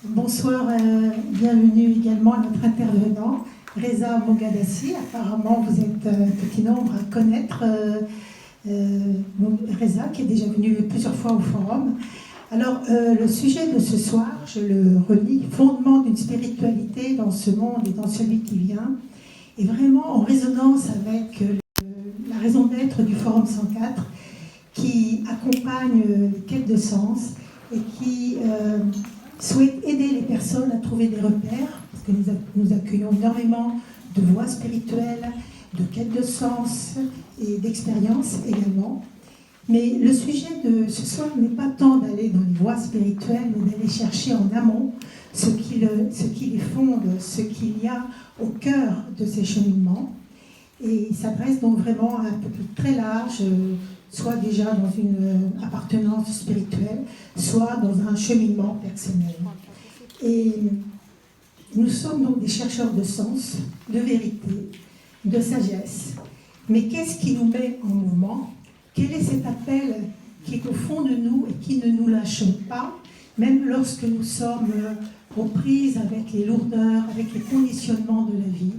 Bonsoir, bienvenue également à notre intervenant, Reza Moghadassi. Apparemment, vous êtes petit nombre à connaître Reza, qui est déjà venu plusieurs fois au forum. Alors, le sujet de ce soir, je le relis, fondement d'une spiritualité dans ce monde et dans celui qui vient, est vraiment en résonance avec la raison d'être du Forum 104, qui accompagne les quêtes de sens et qui souhaite aider les personnes à trouver des repères, parce que nous accueillons énormément de voies spirituelles, de quêtes de sens et d'expériences également. Mais le sujet de ce soir n'est pas tant d'aller dans les voies spirituelles, mais d'aller chercher en amont ce qui les fonde, ce qu'il y a au cœur de ces cheminements. Et il s'adresse donc vraiment à un public très large, soit déjà dans une appartenance spirituelle, soit dans un cheminement personnel. Et nous sommes donc des chercheurs de sens, de vérité, de sagesse. Mais qu'est-ce qui nous met en mouvement? Quel est cet appel qui est au fond de nous et qui ne nous lâche pas, même lorsque nous sommes aux prises avec les lourdeurs, avec les conditionnements de la vie?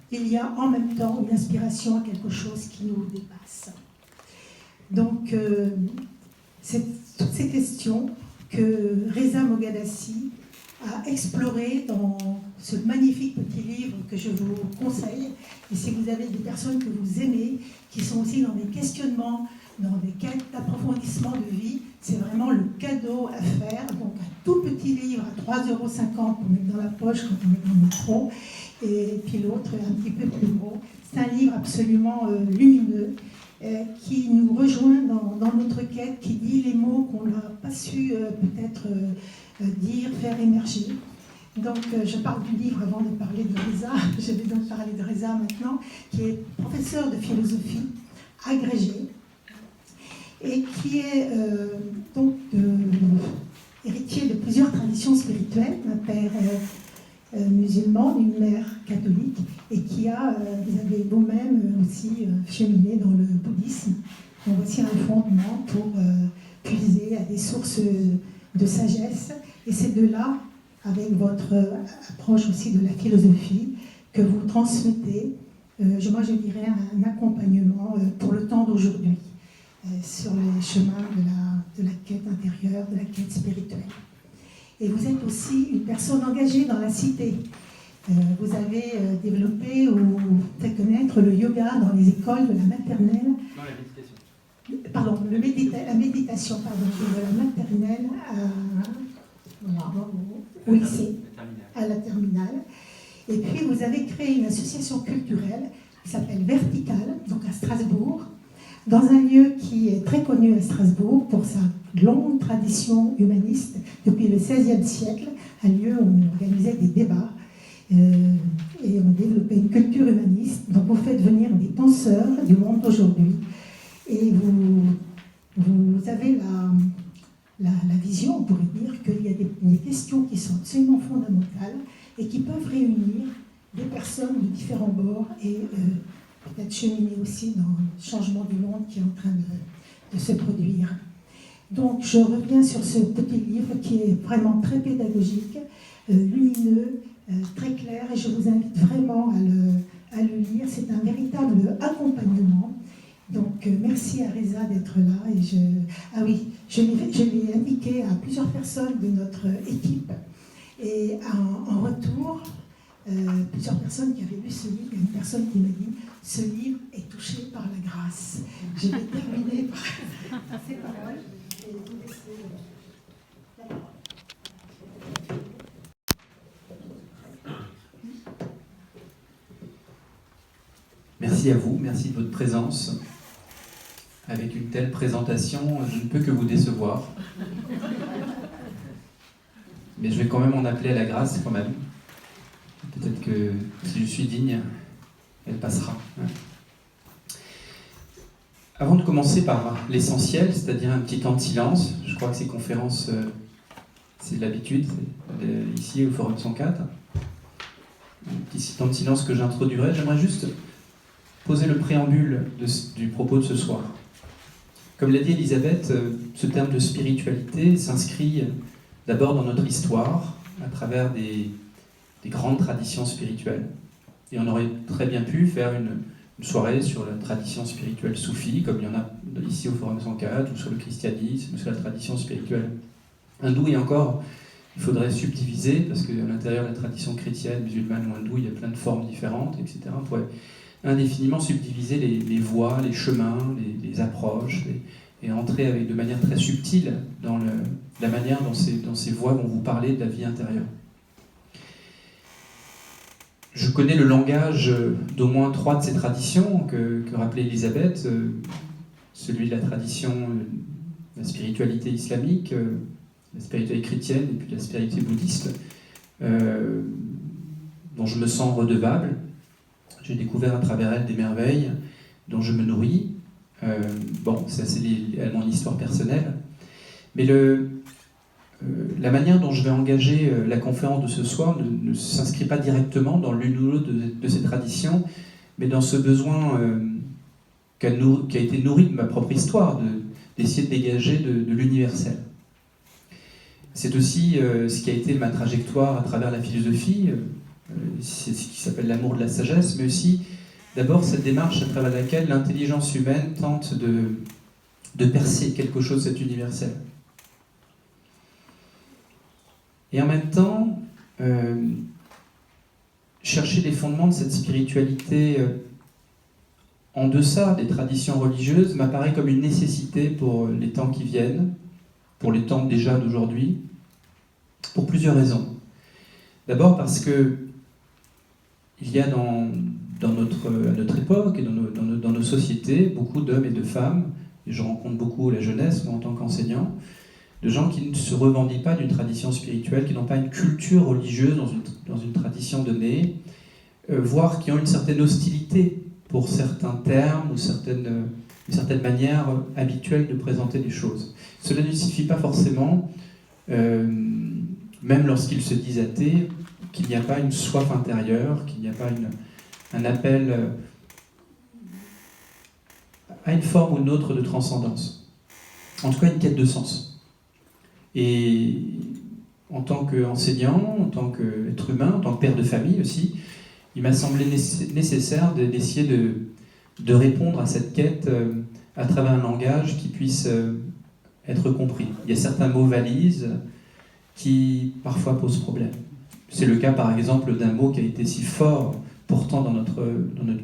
Il y a en même temps une inspiration à quelque chose qui nous dépasse. Donc, c'est toutes ces questions que Reza Moghadassi a explorées dans ce magnifique petit livre que je vous conseille. Et si vous avez des personnes que vous aimez, qui sont aussi dans des questionnements, dans des quêtes d'approfondissement de vie, c'est vraiment le cadeau à faire. Donc, un tout petit livre à 3,50 € pour mettre dans la poche quand on est dans le métro, et puis l'autre un petit peu plus gros. C'est un livre absolument lumineux, qui nous rejoint dans notre quête, qui dit les mots qu'on n'a pas su peut-être dire, faire émerger. Donc je parle du livre avant de parler de Reza. Je vais donc parler de Reza maintenant, qui est professeur de philosophie agrégé et qui est donc héritier de plusieurs traditions spirituelles, un père musulman, une mère catholique, et qui a, vous avez vous-même aussi cheminé dans le bouddhisme. Donc voici un fondement pour puiser à des sources de sagesse. Et c'est de là, avec votre approche aussi de la philosophie, que vous transmettez, moi je dirais, un accompagnement pour le temps d'aujourd'hui, sur les chemins de la quête intérieure, de la quête spirituelle. Et vous êtes aussi une personne engagée dans la cité. Vous avez développé ou fait connaître le yoga dans les écoles de la maternelle. Non, la méditation. Pardon, la méditation, pardon, de la maternelle au lycée, à la terminale. Et puis vous avez créé une association culturelle qui s'appelle Verticale, donc à Strasbourg, dans un lieu qui est très connu à Strasbourg pour sa longue tradition humaniste depuis le XVIe siècle, un lieu où on organisait des débats et on développait une culture humaniste. Donc vous faites venir des penseurs du monde d'aujourd'hui et vous avez la vision, on pourrait dire, qu'il y a des questions qui sont absolument fondamentales et qui peuvent réunir des personnes de différents bords et peut-être cheminer aussi dans le changement du monde qui est en train de se produire. Donc je reviens sur ce petit livre qui est vraiment très pédagogique, lumineux, très clair, et je vous invite vraiment à le lire. C'est un véritable accompagnement. Donc merci à Reza d'être là. Et je l'ai indiqué à plusieurs personnes de notre équipe. Et en retour, plusieurs personnes qui avaient lu ce livre, il y a une personne qui m'a dit « Ce livre est touché par la grâce ». Je vais terminer par ces paroles et vous laisser la parole. Merci à vous, merci de votre présence. Avec une telle présentation, je ne peux que vous décevoir. Mais je vais quand même en appeler à la grâce quand même. Peut-être que si je suis digne, elle passera. Avant de commencer par l'essentiel, c'est-à-dire un petit temps de silence, je crois que ces conférences, c'est l'habitude, ici au Forum 104. Un petit temps de silence que j'introduirai. J'aimerais juste poser le préambule du propos de ce soir. Comme l'a dit Elisabeth, ce terme de spiritualité s'inscrit d'abord dans notre histoire, à travers des grandes traditions spirituelles. Et on aurait très bien pu faire une soirée sur la tradition spirituelle soufie, comme il y en a ici au Forum 104, ou sur le christianisme, ou sur la tradition spirituelle hindoue. Et encore, il faudrait subdiviser, parce qu'à l'intérieur de la tradition chrétienne, musulmane ou hindoue, il y a plein de formes différentes, etc. On pourrait indéfiniment subdiviser les voies, les chemins, les approches, et entrer de manière très subtile dans la manière dont ces voies vont vous parler de la vie intérieure. Je connais le langage d'au moins 3 de ces traditions que rappelait Elisabeth, celui de la tradition de la spiritualité islamique, la spiritualité chrétienne et puis la spiritualité bouddhiste, dont je me sens redevable. J'ai découvert à travers elle des merveilles dont je me nourris. Ça c'est mon histoire personnelle. Mais la manière dont je vais engager la conférence de ce soir ne s'inscrit pas directement dans l'une ou l'autre de ces traditions, mais dans ce besoin qui a été nourri de ma propre histoire, d'essayer de dégager de l'universel. C'est aussi ce qui a été ma trajectoire à travers la philosophie, c'est ce qui s'appelle l'amour de la sagesse, mais aussi d'abord cette démarche à travers laquelle l'intelligence humaine tente de percer quelque chose de cet universel. Et en même temps, chercher les fondements de cette spiritualité en deçà des traditions religieuses m'apparaît comme une nécessité pour les temps qui viennent, pour les temps déjà d'aujourd'hui, pour plusieurs raisons. D'abord parce que il y a à notre époque et dans nos sociétés beaucoup d'hommes et de femmes, et je rencontre beaucoup la jeunesse, moi en tant qu'enseignant, de gens qui ne se revendiquent pas d'une tradition spirituelle, qui n'ont pas une culture religieuse dans une tradition donnée, voire qui ont une certaine hostilité pour certains termes ou une certaine manière habituelle de présenter les choses. Cela ne signifie pas forcément, même lorsqu'ils se disent athées, qu'il n'y a pas une soif intérieure, qu'il n'y a pas un appel à une forme ou une autre de transcendance. En tout cas, une quête de sens. Et en tant qu'enseignant, en tant qu'être humain, en tant que père de famille aussi, il m'a semblé nécessaire d'essayer de répondre à cette quête à travers un langage qui puisse être compris. Il y a certains mots valises qui parfois posent problème. C'est le cas par exemple d'un mot qui a été si fort pourtant dans notre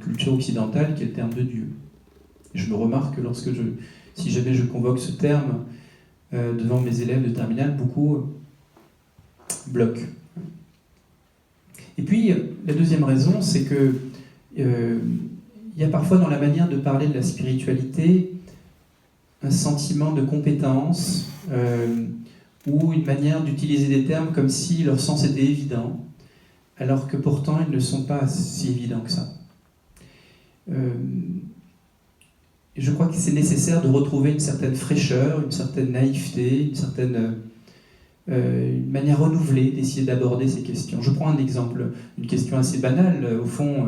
culture occidentale, qui est le terme de Dieu. Et je me remarque que si jamais je convoque ce terme devant mes élèves de terminale, beaucoup bloquent. Et puis, la deuxième raison, c'est que il y a parfois dans la manière de parler de la spiritualité un sentiment de compétence ou une manière d'utiliser des termes comme si leur sens était évident, alors que pourtant ils ne sont pas si évidents que ça. Et je crois que c'est nécessaire de retrouver une certaine fraîcheur, une certaine naïveté, une manière renouvelée d'essayer d'aborder ces questions. Je prends un exemple, une question assez banale, au fond,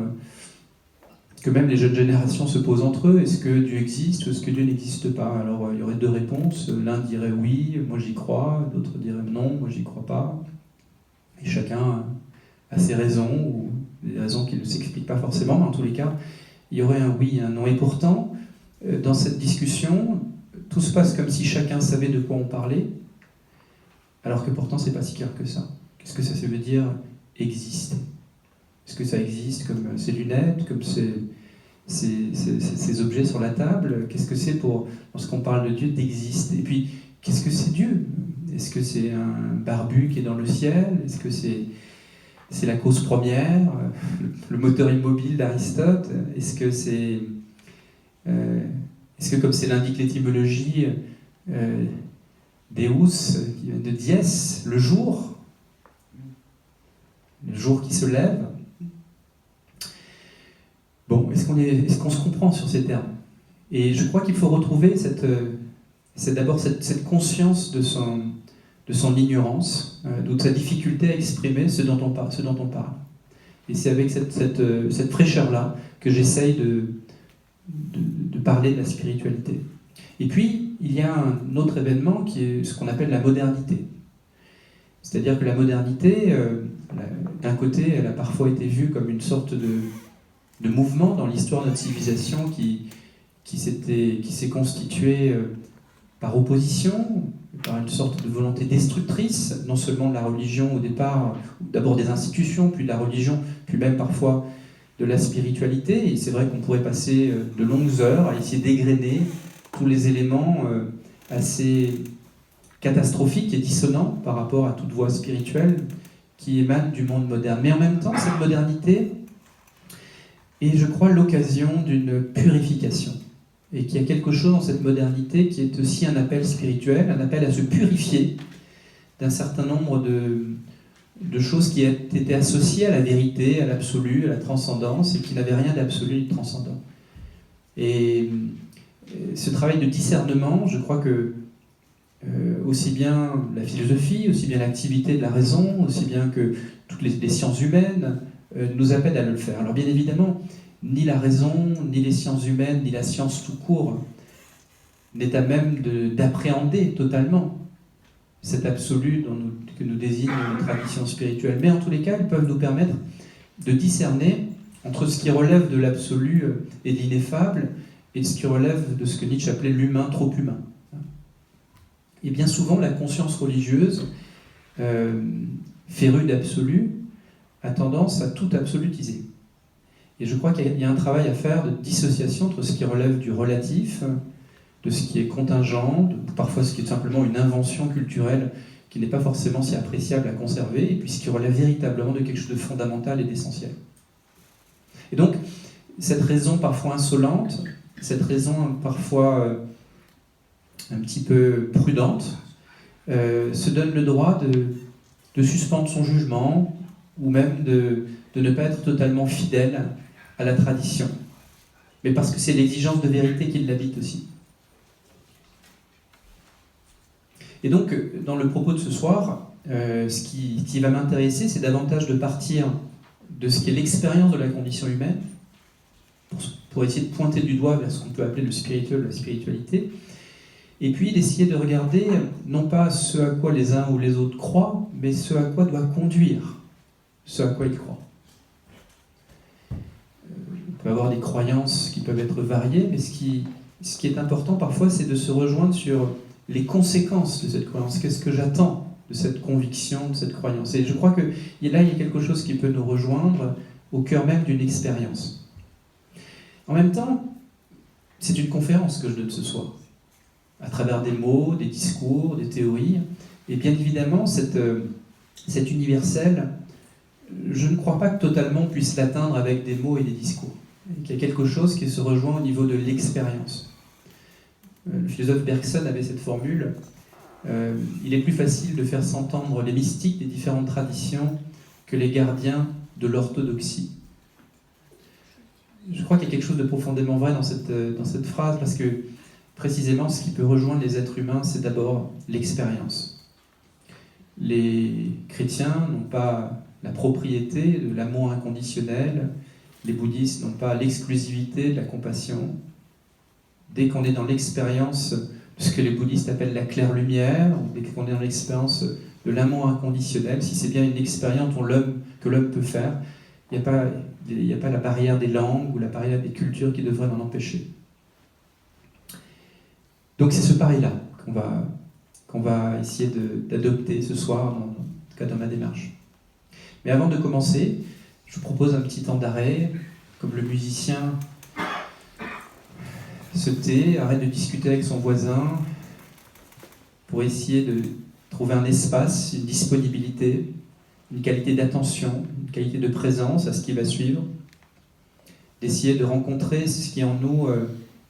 que même les jeunes générations se posent entre eux. Est-ce que Dieu existe ou est-ce que Dieu n'existe pas? Alors il y aurait 2 réponses. L'un dirait oui, moi j'y crois, l'autre dirait non, moi j'y crois pas. Et chacun a ses raisons, ou des raisons qui ne s'expliquent pas forcément, mais en tous les cas, il y aurait un oui et un non. Et pourtant, dans cette discussion, tout se passe comme si chacun savait de quoi on parlait, alors que pourtant c'est pas si clair que ça. Qu'est-ce que ça veut dire exister? Est-ce que ça existe comme ces lunettes, comme ces objets sur la table? Qu'est-ce que c'est lorsqu'on parle de Dieu, d'exister? Et puis, qu'est-ce que c'est Dieu? Est-ce que c'est un barbu qui est dans le ciel? Est-ce que c'est la cause première, le moteur immobile d'Aristote? Est-ce que comme c'est l'indique l'étymologie, Deus, qui vient de dies, le jour qui se lève? Bon, est-ce qu'on se comprend sur ces termes? Et je crois qu'il faut retrouver d'abord cette conscience de son ignorance, de sa difficulté à exprimer ce dont on parle. Et c'est avec cette fraîcheur-là que j'essaye de parler de la spiritualité. Et puis, il y a un autre événement qui est ce qu'on appelle la modernité. C'est-à-dire que la modernité, d'un côté, elle a parfois été vue comme une sorte de mouvement dans l'histoire de notre civilisation qui s'est constitué par opposition, par une sorte de volonté destructrice, non seulement de la religion au départ, d'abord des institutions, puis de la religion, puis même parfois de la spiritualité. Et c'est vrai qu'on pourrait passer de longues heures à essayer d'égrener tous les éléments assez catastrophiques et dissonants par rapport à toute voie spirituelle qui émane du monde moderne. Mais en même temps, cette modernité est, je crois, l'occasion d'une purification. Et qu'il y a quelque chose dans cette modernité qui est aussi un appel spirituel, un appel à se purifier d'un certain nombre de choses qui étaient associées à la vérité, à l'absolu, à la transcendance, et qui n'avaient rien d'absolu ni de transcendant. Et ce travail de discernement, je crois que aussi bien la philosophie, aussi bien l'activité de la raison, aussi bien que toutes les sciences humaines nous appellent à le faire. Alors bien évidemment, ni la raison, ni les sciences humaines, ni la science tout court n'est à même d'appréhender totalement cet absolu que nous désigne nos traditions spirituelles. Mais en tous les cas, elles peuvent nous permettre de discerner entre ce qui relève de l'absolu et de l'ineffable et ce qui relève de ce que Nietzsche appelait l'humain trop humain. Et bien souvent, la conscience religieuse, férue d'absolu, a tendance à tout absolutiser. Et je crois qu'il y a un travail à faire de dissociation entre ce qui relève du relatif, de ce qui est contingent, parfois ce qui est simplement une invention culturelle qui n'est pas forcément si appréciable à conserver, et puis ce qui relève véritablement de quelque chose de fondamental et d'essentiel. Et donc, cette raison parfois insolente, cette raison parfois un petit peu prudente, se donne le droit de suspendre son jugement, ou même de ne pas être totalement fidèle à la tradition, mais parce que c'est l'exigence de vérité qui l'habite aussi. Et donc, dans le propos de ce soir, ce qui va m'intéresser, c'est davantage de partir de ce qu'est l'expérience de la condition humaine, pour essayer de pointer du doigt vers ce qu'on peut appeler le spirituel, la spiritualité, et puis d'essayer de regarder non pas ce à quoi les uns ou les autres croient, mais ce à quoi doit conduire ce à quoi ils croient. On peut avoir des croyances qui peuvent être variées, mais ce qui est important parfois, c'est de se rejoindre sur les conséquences de cette croyance. Qu'est-ce que j'attends de cette conviction, de cette croyance? Et je crois que là, il y a quelque chose qui peut nous rejoindre au cœur même d'une expérience. En même temps, c'est une conférence que je donne ce soir, à travers des mots, des discours, des théories. Et bien évidemment, cet universel, je ne crois pas que totalement on puisse l'atteindre avec des mots et des discours. Il y a quelque chose qui se rejoint au niveau de l'expérience. Le philosophe Bergson avait cette formule, il est plus facile de faire s'entendre les mystiques des différentes traditions que les gardiens de l'orthodoxie. Je crois qu'il y a quelque chose de profondément vrai dans cette phrase, parce que précisément ce qui peut rejoindre les êtres humains, c'est d'abord l'expérience. Les chrétiens n'ont pas la propriété de l'amour inconditionnel, les bouddhistes n'ont pas l'exclusivité de la compassion. Dès qu'on est dans l'expérience de ce que les bouddhistes appellent la claire lumière, dès qu'on est dans l'expérience de l'amour inconditionnel, si c'est bien une expérience que l'homme peut faire, il n'y a pas la barrière des langues ou la barrière des cultures qui devrait l'en empêcher. Donc c'est ce pari-là qu'on va essayer d'adopter ce soir, en tout cas dans ma démarche. Mais avant de commencer, je vous propose un petit temps d'arrêt, comme le musicien se tait, arrête de discuter avec son voisin, pour essayer de trouver un espace, une disponibilité, une qualité d'attention, une qualité de présence à ce qui va suivre, d'essayer de rencontrer ce qui en nous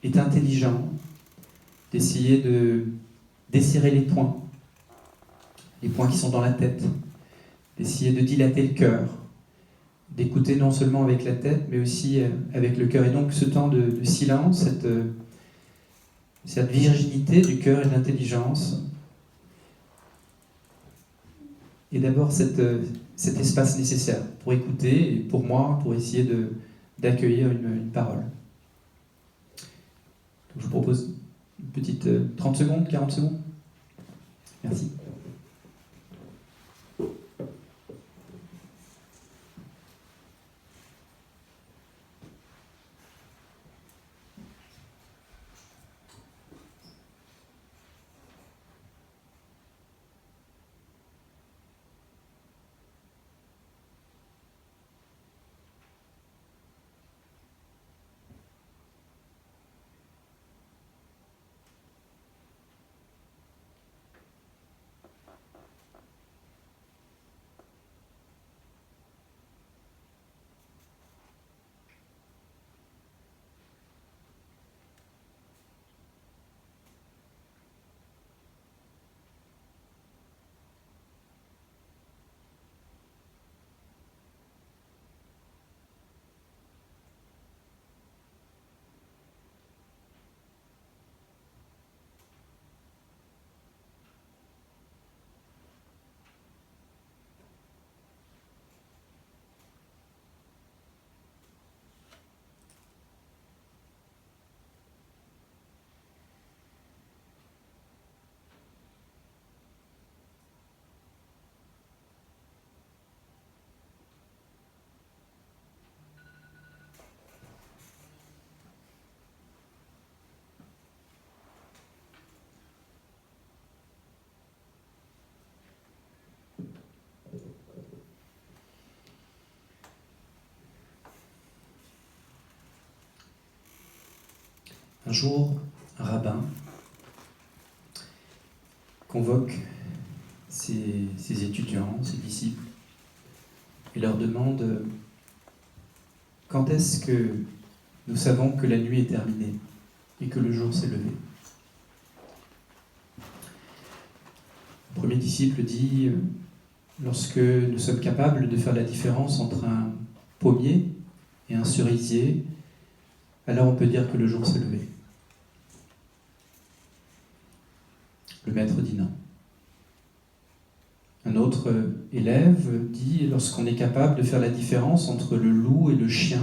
est intelligent, d'essayer de desserrer les points qui sont dans la tête, d'essayer de dilater le cœur, d'écouter non seulement avec la tête, mais aussi avec le cœur. Et donc ce temps de silence, cette virginité du cœur et de l'intelligence, et d'abord cet espace nécessaire pour écouter, et pour moi, pour essayer d'accueillir une parole. Donc je vous propose une petite 30 secondes, 40 secondes. Merci. Un jour, un rabbin convoque ses étudiants, ses disciples, et leur demande quand est-ce que nous savons que la nuit est terminée et que le jour s'est levé. Le premier disciple dit lorsque nous sommes capables de faire la différence entre un pommier et un cerisier, alors on peut dire que le jour s'est levé. Le maître dit non. Un autre élève dit lorsqu'on est capable de faire la différence entre le loup et le chien,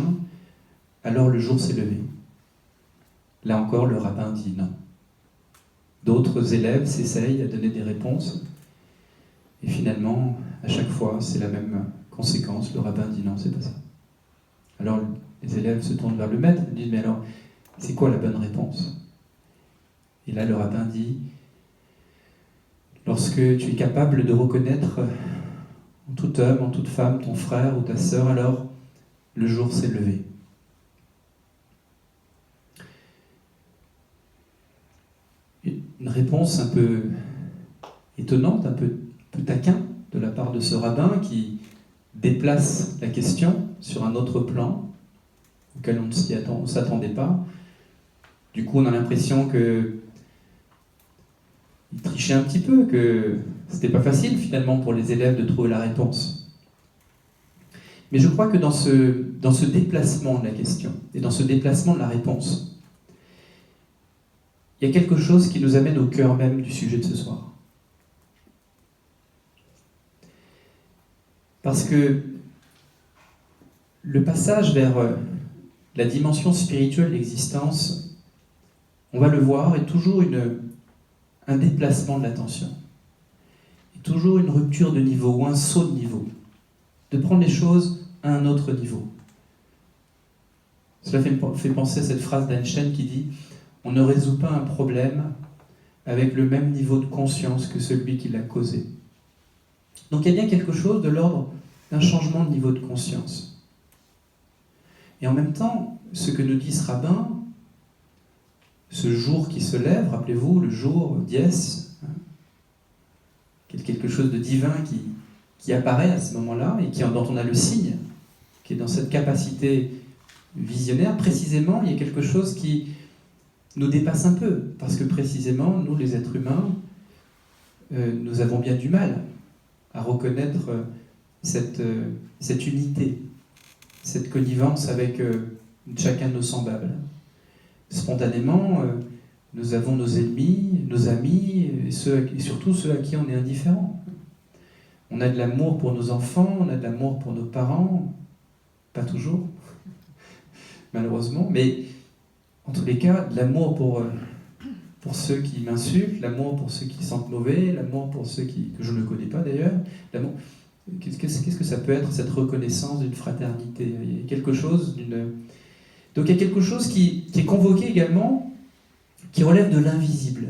alors le jour s'est levé. Là encore, le rabbin dit non. D'autres élèves s'essayent à donner des réponses, et finalement, à chaque fois, c'est la même conséquence. Le rabbin dit non, c'est pas ça. Alors les élèves se tournent vers le maître et disent mais alors, c'est quoi la bonne réponse? Et là, le rabbin dit lorsque tu es capable de reconnaître en tout homme, en toute femme, ton frère ou ta sœur, alors le jour s'est levé. Une réponse un peu étonnante, un peu taquin de la part de ce rabbin qui déplace la question sur un autre plan auquel on ne s'attendait pas. Du coup, on a l'impression qu'il trichait un petit peu, que c'était pas facile finalement pour les élèves de trouver la réponse. Mais je crois que dans ce déplacement de la question et dans ce déplacement de la réponse, il y a quelque chose qui nous amène au cœur même du sujet de ce soir. Parce que le passage vers la dimension spirituelle de l'existence, on va le voir, est toujours un déplacement de l'attention. Et toujours une rupture de niveau ou un saut de niveau. De prendre les choses à un autre niveau. Cela fait penser à cette phrase d'Einstein qui dit « On ne résout pas un problème avec le même niveau de conscience que celui qui l'a causé. » Donc il y a bien quelque chose de l'ordre d'un changement de niveau de conscience. Et en même temps, ce que nous dit ce rabbin, ce jour qui se lève, rappelez-vous, le jour dies, quelque chose de divin qui apparaît à ce moment-là et dont on a le signe, qui est dans cette capacité visionnaire, précisément, il y a quelque chose qui nous dépasse un peu, parce que précisément, nous, les êtres humains, nous avons bien du mal à reconnaître cette unité, cette connivence avec chacun de nos semblables. Spontanément, nous avons nos ennemis, nos amis, et surtout ceux à qui on est indifférent. On a de l'amour pour nos enfants, on a de l'amour pour nos parents, pas toujours, malheureusement, mais en tous les cas, de l'amour pour ceux qui m'insultent, l'amour pour ceux qui sentent mauvais, l'amour pour ceux que je ne connais pas d'ailleurs. L'amour. Qu'est-ce que ça peut être, cette reconnaissance d'une fraternité? Il y a quelque chose Donc il y a quelque chose qui est convoqué également, qui relève de l'invisible.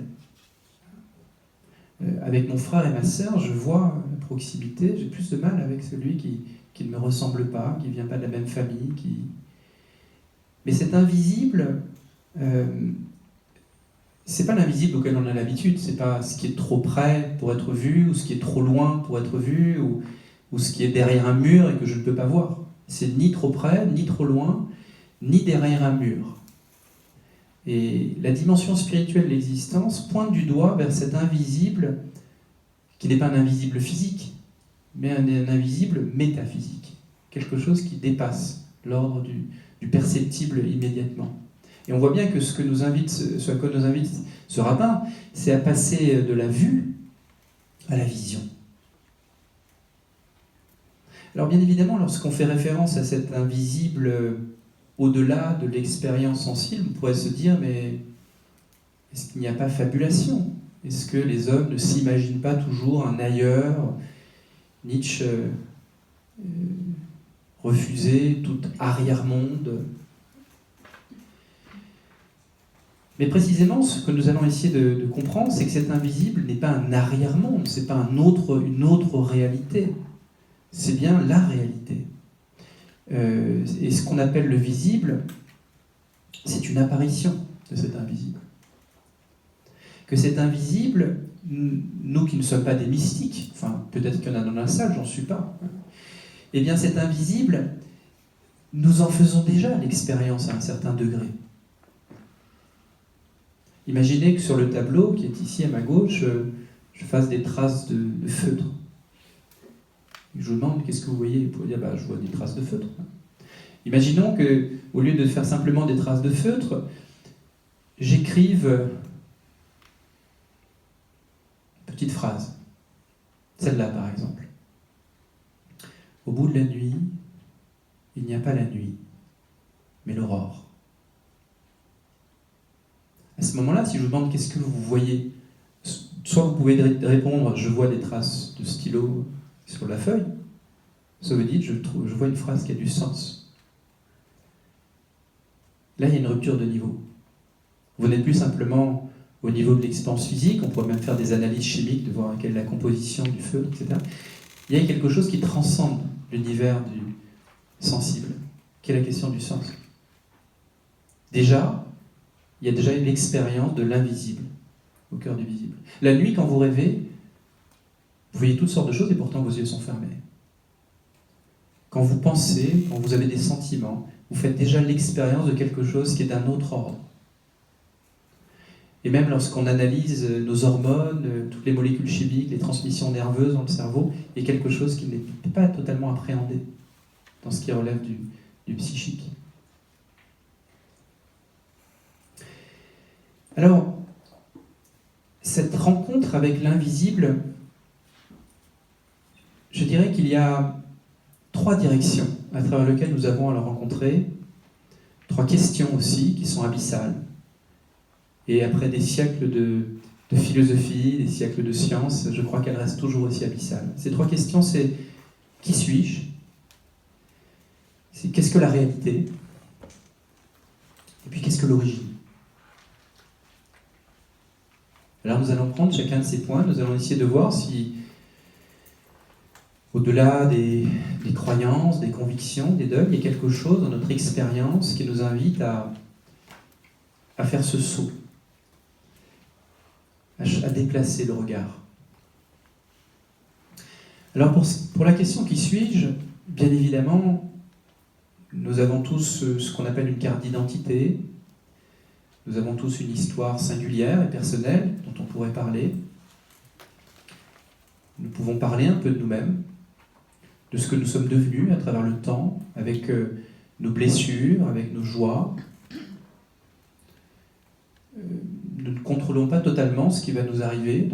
Avec mon frère et ma sœur, je vois la proximité, j'ai plus de mal avec celui qui ne me ressemble pas, qui ne vient pas de la même famille. Mais cet invisible, c'est pas l'invisible auquel on a l'habitude, c'est pas ce qui est trop près pour être vu, ou ce qui est trop loin pour être vu, ou ce qui est derrière un mur et que je ne peux pas voir. C'est ni trop près, ni trop loin, ni derrière un mur. Et la dimension spirituelle de l'existence pointe du doigt vers cet invisible, qui n'est pas un invisible physique, mais un invisible métaphysique. Quelque chose qui dépasse l'ordre du perceptible immédiatement. Et on voit bien que ce à quoi nous invite ce rabbin, c'est à passer de la vue à la vision. Alors bien évidemment, lorsqu'on fait référence à cet invisible au-delà de l'expérience sensible, on pourrait se dire, mais est-ce qu'il n'y a pas fabulation? Est-ce que les hommes ne s'imaginent pas toujours un ailleurs? Nietzsche refusait tout arrière-monde. Mais précisément, ce que nous allons essayer de comprendre, c'est que cet invisible n'est pas un arrière-monde, c'est pas une autre réalité. C'est bien la réalité. Et ce qu'on appelle le visible, c'est une apparition. de cet invisible. Que cet invisible, nous qui ne sommes pas des mystiques, enfin peut-être qu'il y en a dans la salle, j'en suis pas, eh bien cet invisible, nous en faisons déjà l'expérience à un certain degré. Imaginez que sur le tableau, qui est ici à ma gauche, je fasse des traces de feutre. Je vous demande, qu'est-ce que vous voyez? Vous pouvez dire, je vois des traces de feutre. Imaginons qu'au lieu de faire simplement des traces de feutre, j'écrive une petite phrase. Celle-là, par exemple. Au bout de la nuit, il n'y a pas la nuit, mais l'aurore. À ce moment-là, si je vous demande qu'est-ce que vous voyez, soit vous pouvez répondre « je vois des traces de stylo sur la feuille », soit vous dites « je vois une phrase qui a du sens ». Là, il y a une rupture de niveau. Vous n'êtes plus simplement au niveau de l'expérience physique, on pourrait même faire des analyses chimiques, de voir quelle est la composition du feu, etc. Il y a quelque chose qui transcende l'univers du sensible, qui est la question du sens. Déjà, il y a déjà l'expérience de l'invisible au cœur du visible. La nuit, quand vous rêvez, vous voyez toutes sortes de choses et pourtant vos yeux sont fermés. Quand vous pensez, quand vous avez des sentiments, vous faites déjà l'expérience de quelque chose qui est d'un autre ordre. Et même lorsqu'on analyse nos hormones, toutes les molécules chimiques, les transmissions nerveuses dans le cerveau, il y a quelque chose qui n'est pas totalement appréhendé dans ce qui relève du psychique. Alors, cette rencontre avec l'invisible, je dirais qu'il y a 3 directions à travers lesquelles nous avons à le rencontrer, 3 questions aussi qui sont abyssales. Et après des siècles de philosophie, des siècles de science, je crois qu'elles restent toujours aussi abyssales. Ces 3 questions, c'est qui suis-je? C'est qu'est-ce que la réalité? Et puis qu'est-ce que l'origine? Alors nous allons prendre chacun de ces points, nous allons essayer de voir si, au-delà des croyances, des convictions, des dogmes, il y a quelque chose dans notre expérience qui nous invite à faire ce saut, à déplacer le regard. Alors pour la question qui suis-je, bien évidemment, nous avons tous ce qu'on appelle une carte d'identité. Nous avons tous une histoire singulière et personnelle dont on pourrait parler. Nous pouvons parler un peu de nous-mêmes, de ce que nous sommes devenus à travers le temps, avec nos blessures, avec nos joies. Nous ne contrôlons pas totalement ce qui va nous arriver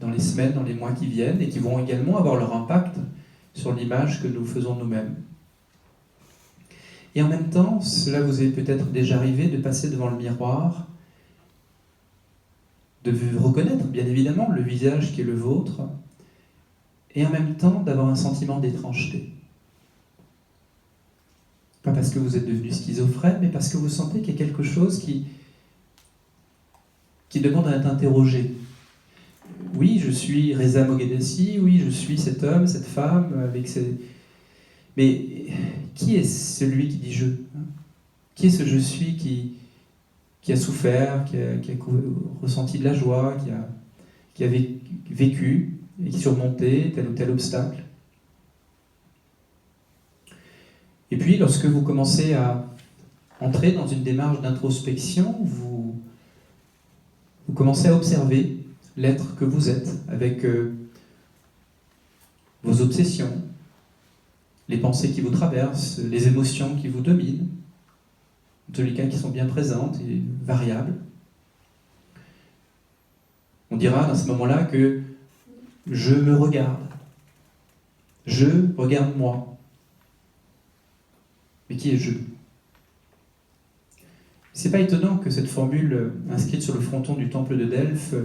dans les semaines, dans les mois qui viennent, et qui vont également avoir leur impact sur l'image que nous faisons de nous-mêmes. Et en même temps, cela vous est peut-être déjà arrivé de passer devant le miroir, de reconnaître bien évidemment le visage qui est le vôtre, et en même temps d'avoir un sentiment d'étrangeté. Pas parce que vous êtes devenu schizophrène, mais parce que vous sentez qu'il y a quelque chose qui demande à être interrogé. Oui, je suis Reza Moghadassi, oui, je suis cet homme, cette femme, avec ces... Mais qui est celui qui dit « je » ? Qui est ce « je suis » qui a souffert, qui a ressenti de la joie, qui a vécu et qui surmontait tel ou tel obstacle ? Et puis, lorsque vous commencez à entrer dans une démarche d'introspection, vous commencez à observer l'être que vous êtes, avec vos obsessions, les pensées qui vous traversent, les émotions qui vous dominent, en tous les cas qui sont bien présentes et variables. On dira à ce moment-là que je me regarde, je regarde moi. Mais qui est je ? C'est pas étonnant que cette formule inscrite sur le fronton du temple de Delphes,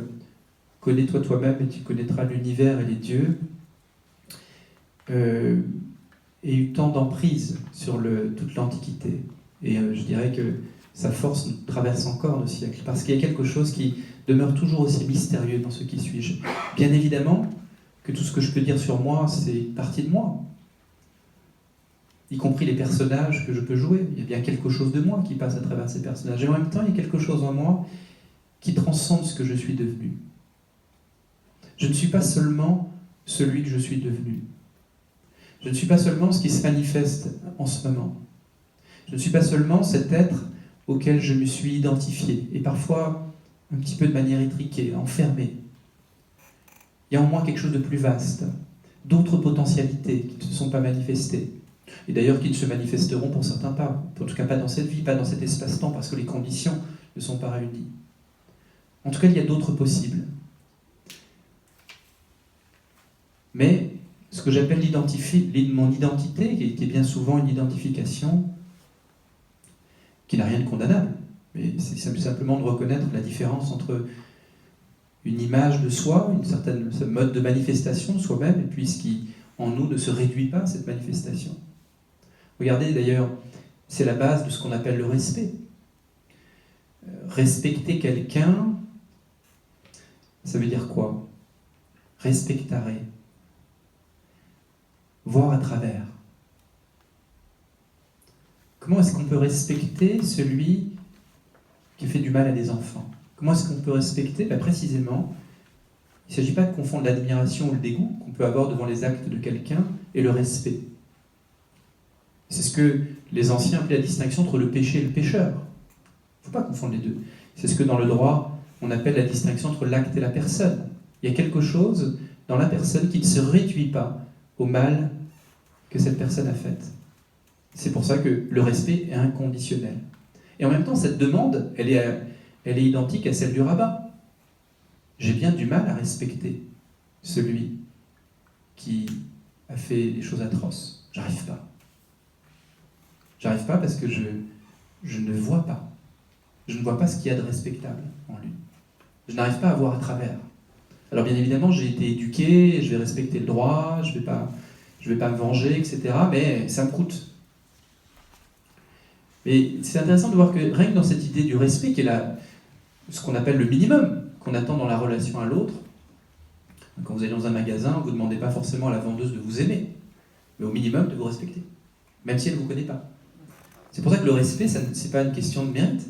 connais-toi toi-même et tu connaîtras l'univers et les dieux, ait eu tant d'emprise sur toute l'Antiquité. Et je dirais que sa force nous traverse encore nos siècles, parce qu'il y a quelque chose qui demeure toujours aussi mystérieux dans ce qui suis-je. Bien évidemment que tout ce que je peux dire sur moi, c'est une partie de moi. y compris les personnages que je peux jouer. Il y a bien quelque chose de moi qui passe à travers ces personnages. Et en même temps, il y a quelque chose en moi qui transcende ce que je suis devenu. Je ne suis pas seulement celui que je suis devenu. Je ne suis pas seulement ce qui se manifeste en ce moment. Je ne suis pas seulement cet être auquel je me suis identifié, et parfois un petit peu de manière étriquée, enfermé. Il y a en moi quelque chose de plus vaste, d'autres potentialités qui ne se sont pas manifestées, et d'ailleurs qui ne se manifesteront pour certains pas, en tout cas pas dans cette vie, pas dans cet espace-temps, parce que les conditions ne sont pas réunies. En tout cas, il y a d'autres possibles. Mais ce que j'appelle mon identité, qui est bien souvent une identification qui n'a rien de condamnable, mais c'est simplement de reconnaître la différence entre une image de soi, ce mode de manifestation de soi-même, et puis ce qui, en nous, ne se réduit pas à cette manifestation. Regardez d'ailleurs, c'est la base de ce qu'on appelle le respect. Respecter quelqu'un, ça veut dire quoi? Respectare. Voir à travers. Comment est-ce qu'on peut respecter celui qui fait du mal à des enfants? Comment est-ce qu'on peut respecter? Précisément, il ne s'agit pas de confondre l'admiration ou le dégoût qu'on peut avoir devant les actes de quelqu'un et le respect. C'est ce que les anciens appelaient la distinction entre le péché et le pécheur. Il ne faut pas confondre les deux. C'est ce que dans le droit, on appelle la distinction entre l'acte et la personne. Il y a quelque chose dans la personne qui ne se réduit pas au mal que cette personne a fait. C'est pour ça que le respect est inconditionnel. Et en même temps, cette demande, elle est identique à celle du rabbin. J'ai bien du mal à respecter celui qui a fait des choses atroces. J'arrive pas. J'arrive pas parce que je ne vois pas. Je ne vois pas ce qu'il y a de respectable en lui. Je n'arrive pas à voir à travers. Alors bien évidemment, j'ai été éduqué, je vais respecter le droit, je vais pas me venger, etc. Mais ça me coûte. Mais c'est intéressant de voir que rien que dans cette idée du respect, qui est ce qu'on appelle le minimum qu'on attend dans la relation à l'autre, quand vous allez dans un magasin, vous ne demandez pas forcément à la vendeuse de vous aimer, mais au minimum de vous respecter, même si elle ne vous connaît pas. C'est pour ça que le respect, ce n'est pas une question de mérite.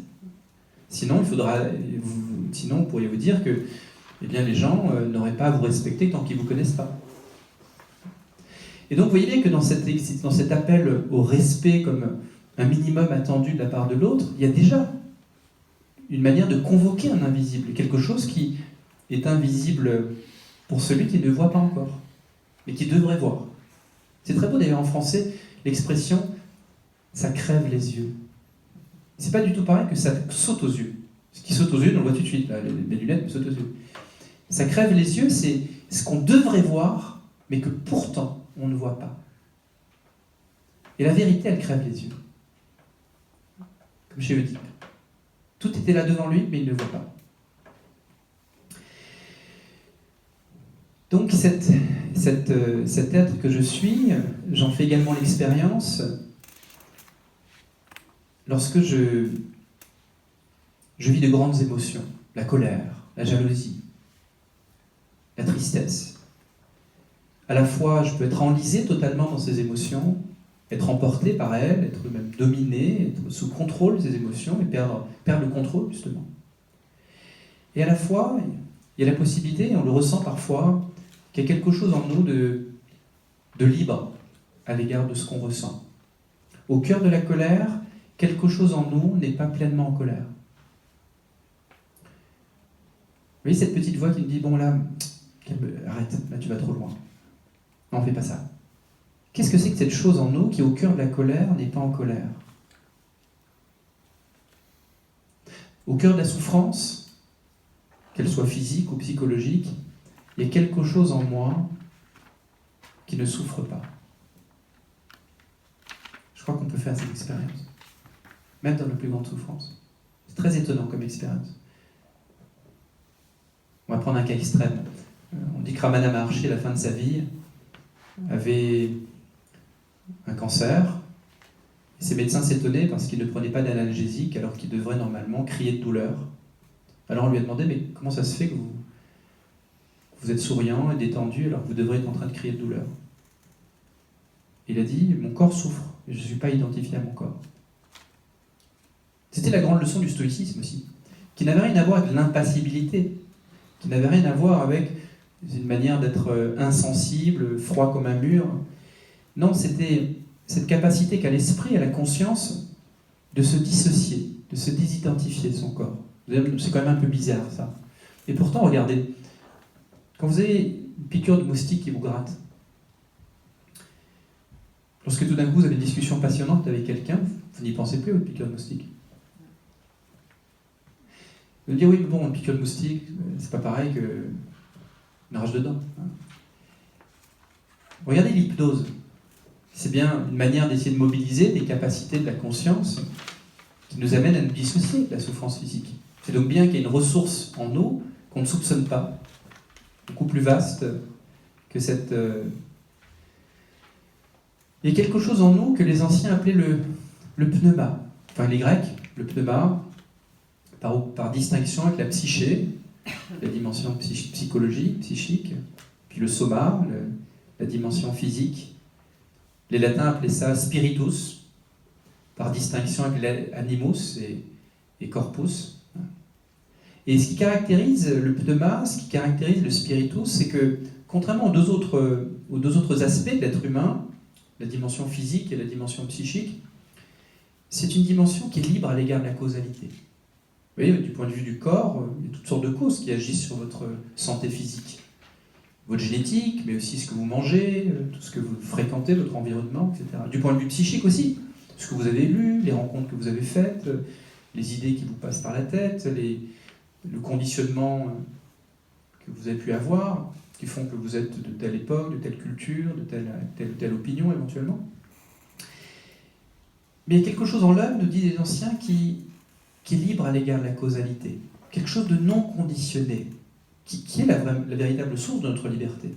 Sinon, sinon, vous pourriez vous dire que les gens n'auraient pas à vous respecter tant qu'ils ne vous connaissent pas. Et donc, vous voyez bien que dans cet appel au respect comme un minimum attendu de la part de l'autre, il y a déjà une manière de convoquer un invisible, quelque chose qui est invisible pour celui qui ne voit pas encore, mais qui devrait voir. C'est très beau d'ailleurs en français, l'expression « ça crève les yeux ». C'est pas du tout pareil que ça saute aux yeux. Ce qui saute aux yeux, on le voit tout de suite, là, les lunettes me sautent aux yeux. Ça crève les yeux, c'est ce qu'on devrait voir, mais que pourtant on ne voit pas. Et la vérité, elle crève les yeux. Comme chez Oedipe. Tout était là devant lui, mais il ne voit pas. Donc cet être que je suis, j'en fais également l'expérience lorsque je vis de grandes émotions, la colère, la jalousie, la tristesse. À la fois, je peux être enlisé totalement dans ces émotions, être emporté par elles, être même dominé, être sous contrôle de ces émotions et perdre le contrôle, justement. Et à la fois, il y a la possibilité, et on le ressent parfois, qu'il y a quelque chose en nous de libre à l'égard de ce qu'on ressent. Au cœur de la colère, quelque chose en nous n'est pas pleinement en colère. Vous voyez cette petite voix qui me dit « Bon là, arrête, là tu vas trop loin. Non, fais pas ça. » Qu'est-ce que c'est que cette chose en nous qui, au cœur de la colère, n'est pas en colère? Au cœur de la souffrance, qu'elle soit physique ou psychologique, il y a quelque chose en moi qui ne souffre pas. Je crois qu'on peut faire cette expérience, même dans nos plus grandes souffrances. C'est très étonnant comme expérience. On va prendre un cas extrême. On dit que Ramana Maharshi, à la fin de sa vie, avait un cancer. Et ses médecins s'étonnaient parce qu'il ne prenait pas d'analgésique alors qu'il devrait normalement crier de douleur. Alors on lui a demandé, mais comment ça se fait que vous êtes souriant et détendu alors que vous devrez être en train de crier de douleur? Il a dit, mon corps souffre, je ne suis pas identifié à mon corps. C'était la grande leçon du stoïcisme aussi, qui n'avait rien à voir avec l'impassibilité, qui n'avait rien à voir avec une manière d'être insensible, froid comme un mur. Non, c'était cette capacité qu'a l'esprit, à la conscience, de se dissocier, de se désidentifier de son corps. C'est quand même un peu bizarre, ça. Et pourtant, regardez, quand vous avez une piqûre de moustique qui vous gratte, lorsque tout d'un coup vous avez une discussion passionnante avec quelqu'un, vous n'y pensez plus à votre piqûre de moustique. Vous dites, oui, mais bon, une piqûre de moustique, c'est pas pareil qu'une rage de dents. Regardez l'hypnose. C'est bien une manière d'essayer de mobiliser des capacités de la conscience qui nous amène à nous dissocier de la souffrance physique. C'est donc bien qu'il y ait une ressource en nous qu'on ne soupçonne pas, beaucoup plus vaste que cette... Il y a quelque chose en nous que les anciens appelaient le pneuma. Enfin, les Grecs, le pneuma, par distinction avec la psyché, la dimension psychologique, psychique, puis le soma, la dimension physique. Les latins appelaient ça spiritus, par distinction avec animus et corpus. Et ce qui caractérise le pneuma, ce qui caractérise le spiritus, c'est que, contrairement aux deux autres aspects de l'être humain, la dimension physique et la dimension psychique, c'est une dimension qui est libre à l'égard de la causalité. Vous voyez, du point de vue du corps, il y a toutes sortes de causes qui agissent sur votre santé physique. Votre génétique, mais aussi ce que vous mangez, tout ce que vous fréquentez, votre environnement, etc. Du point de vue psychique aussi, ce que vous avez lu, les rencontres que vous avez faites, les idées qui vous passent par la tête, le conditionnement que vous avez pu avoir, qui font que vous êtes de telle époque, de telle culture, de telle opinion éventuellement. Mais il y a quelque chose en l'homme, nous disent les anciens, qui est libre à l'égard de la causalité. Quelque chose de non conditionné, qui est la véritable source de notre liberté.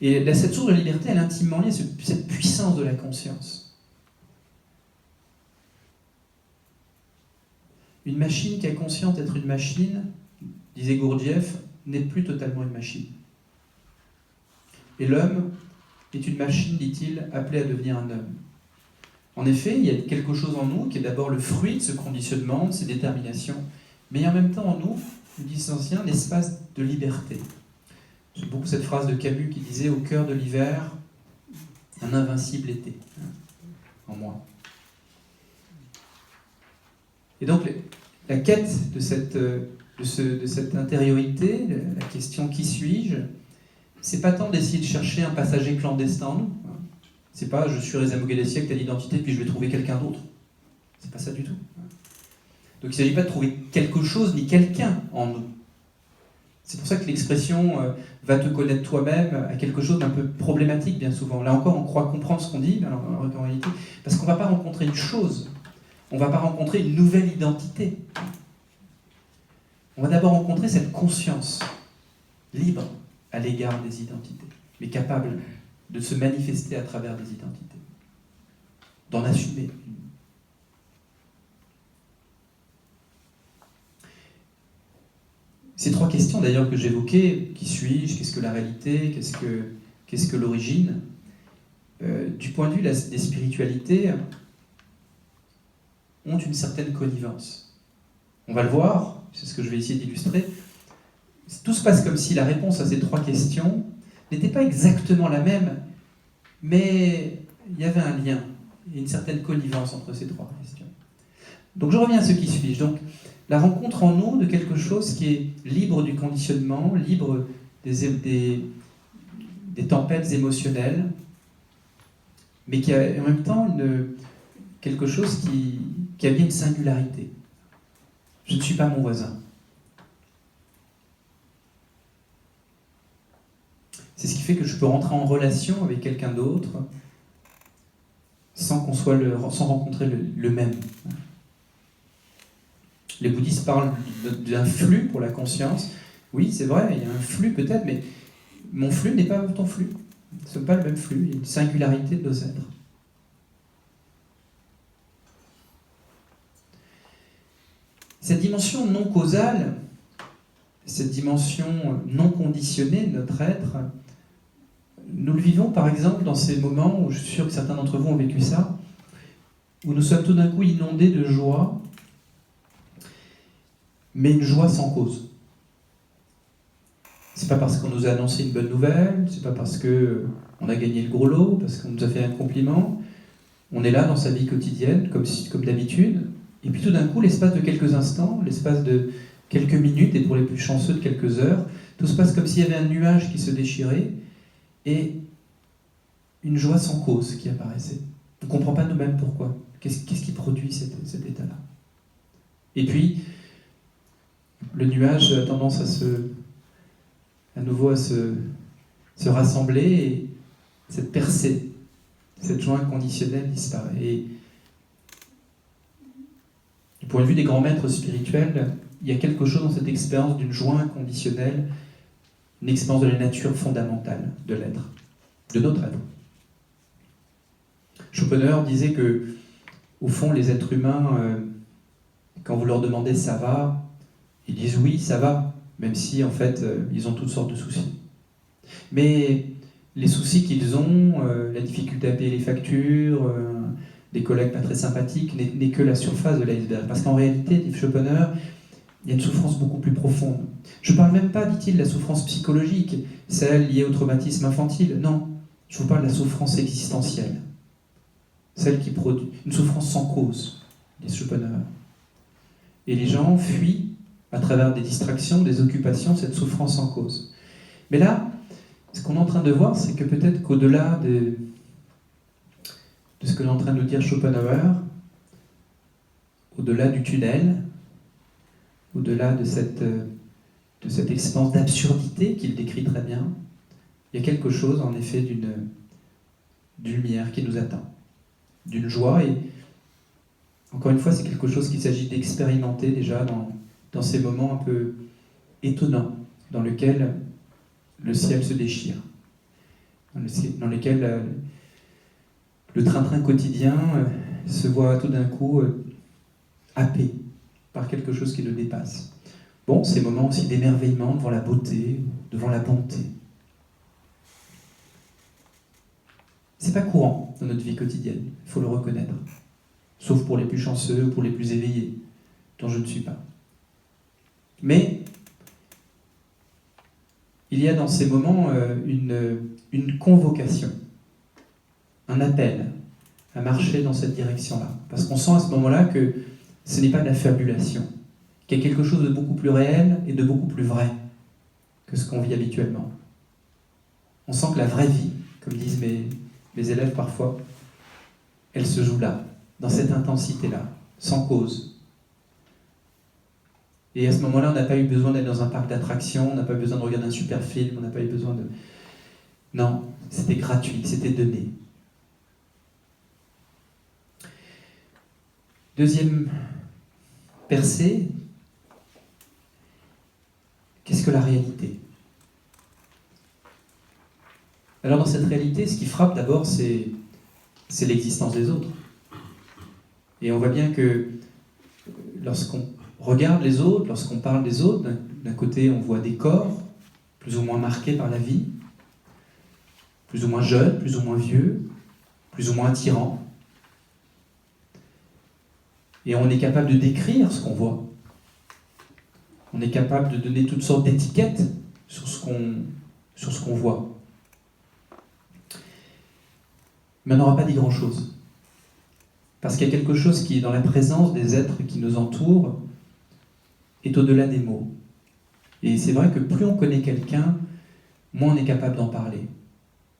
Et cette source de liberté, elle est intimement liée à cette puissance de la conscience. Une machine qui est consciente d'être une machine, disait Gurdjieff, n'est plus totalement une machine. Et l'homme est une machine, dit-il, appelée à devenir un homme. En effet, il y a quelque chose en nous qui est d'abord le fruit de ce conditionnement, de ces déterminations, mais en même temps en nous, nous disent les anciens, un espace de liberté. J'aime beaucoup cette phrase de Camus qui disait « Au cœur de l'hiver, un invincible été » en moi. Et donc, la quête de cette intériorité, la question « Qui suis-je ?», c'est pas tant d'essayer de chercher un passager clandestin en nous. C'est pas « Je suis Reza Moghadassi avec telle identité, puis je vais trouver quelqu'un d'autre ». C'est pas ça du tout. Donc il ne s'agit pas de trouver quelque chose ni quelqu'un en nous. C'est pour ça que l'expression « va te connaître toi-même » a quelque chose d'un peu problématique bien souvent. Là encore, on croit comprendre ce qu'on dit, mais alors, en réalité, parce qu'on ne va pas rencontrer une chose, on ne va pas rencontrer une nouvelle identité. On va d'abord rencontrer cette conscience libre à l'égard des identités, mais capable de se manifester à travers des identités, d'en assumer. Ces trois questions d'ailleurs que j'évoquais, qui suis-je, qu'est-ce que la réalité, qu'est-ce que l'origine, du point de vue des spiritualités, ont une certaine connivence. On va le voir, c'est ce que je vais essayer d'illustrer. Tout se passe comme si la réponse à ces trois questions n'était pas exactement la même, mais il y avait un lien, et une certaine connivence entre ces trois questions. Donc je reviens à ce qui suis-je. Donc, la rencontre en nous de quelque chose qui est libre du conditionnement, libre des tempêtes émotionnelles, mais qui a en même temps quelque chose qui a bien une singularité. Je ne suis pas mon voisin. C'est ce qui fait que je peux rentrer en relation avec quelqu'un d'autre sans rencontrer le même. Les bouddhistes parlent d'un flux pour la conscience. Oui, c'est vrai, il y a un flux peut-être, mais mon flux n'est pas ton flux. Ce n'est pas le même flux, il y a une singularité de nos êtres. Cette dimension non causale, cette dimension non conditionnée de notre être, nous le vivons par exemple dans ces moments où je suis sûr que certains d'entre vous ont vécu ça, où nous sommes tout d'un coup inondés de joie, mais une joie sans cause. C'est pas parce qu'on nous a annoncé une bonne nouvelle, c'est pas parce qu'on a gagné le gros lot, parce qu'on nous a fait un compliment. On est là dans sa vie quotidienne, comme d'habitude, et puis tout d'un coup, l'espace de quelques instants, l'espace de quelques minutes, et pour les plus chanceux de quelques heures, tout se passe comme s'il y avait un nuage qui se déchirait, et une joie sans cause qui apparaissait. On ne comprend pas nous-mêmes pourquoi. Qu'est-ce qui produit cet état-là? Et puis, le nuage a tendance à nouveau se rassembler, et cette percée, cette joie inconditionnelle disparaît. Et du point de vue des grands maîtres spirituels, il y a quelque chose dans cette expérience d'une joie inconditionnelle, une expérience de la nature fondamentale de l'être, de notre être. Schopenhauer disait que, au fond, les êtres humains, quand vous leur demandez « ça va », ils disent « oui, ça va », même si, en fait, ils ont toutes sortes de soucis. Mais les soucis qu'ils ont, la difficulté à payer les factures, des collègues pas très sympathiques, n'est que la surface de l'iceberg. Parce qu'en réalité, dit Schopenhauer, il y a une souffrance beaucoup plus profonde. Je ne parle même pas, dit-il, de la souffrance psychologique, celle liée au traumatisme infantile. Non, je vous parle de la souffrance existentielle. Celle qui produit une souffrance sans cause, dit Schopenhauer. Et les gens fuient, à travers des distractions, des occupations, cette souffrance sans cause. Mais là, ce qu'on est en train de voir, c'est que peut-être qu'au-delà de ce que est en train de nous dire Schopenhauer, au-delà du tunnel, au-delà de cette expérience d'absurdité qu'il décrit très bien, il y a quelque chose, en effet, d'une lumière qui nous attend, d'une joie. Et encore une fois, c'est quelque chose qu'il s'agit d'expérimenter déjà dans ces moments un peu étonnants, dans lesquels le ciel se déchire, dans lesquels le train-train quotidien se voit tout d'un coup happé par quelque chose qui le dépasse. Bon, ces moments aussi d'émerveillement devant la beauté, devant la bonté. C'est pas courant dans notre vie quotidienne, il faut le reconnaître. Sauf pour les plus chanceux ou pour les plus éveillés, dont je ne suis pas. Mais il y a dans ces moments une convocation, un appel à marcher dans cette direction-là. Parce qu'on sent à ce moment-là que ce n'est pas de la fabulation, qu'il y a quelque chose de beaucoup plus réel et de beaucoup plus vrai que ce qu'on vit habituellement. On sent que la vraie vie, comme disent mes élèves parfois, elle se joue là, dans cette intensité-là, sans cause. Et à ce moment-là, on n'a pas eu besoin d'être dans un parc d'attractions, on n'a pas eu besoin de regarder un super film, on n'a pas eu besoin de... Non, c'était gratuit, c'était donné. Deuxième percée, qu'est-ce que la réalité? Alors dans cette réalité, ce qui frappe d'abord, c'est l'existence des autres. Et on voit bien que lorsqu'on regarde les autres, lorsqu'on parle des autres, d'un côté on voit des corps, plus ou moins marqués par la vie, plus ou moins jeunes, plus ou moins vieux, plus ou moins attirants. Et on est capable de décrire ce qu'on voit. On est capable de donner toutes sortes d'étiquettes sur ce qu'on voit. Mais on n'aura pas dit grand-chose. Parce qu'il y a quelque chose qui, dans la présence des êtres qui nous entourent, est au-delà des mots. Et c'est vrai que plus on connaît quelqu'un, moins on est capable d'en parler.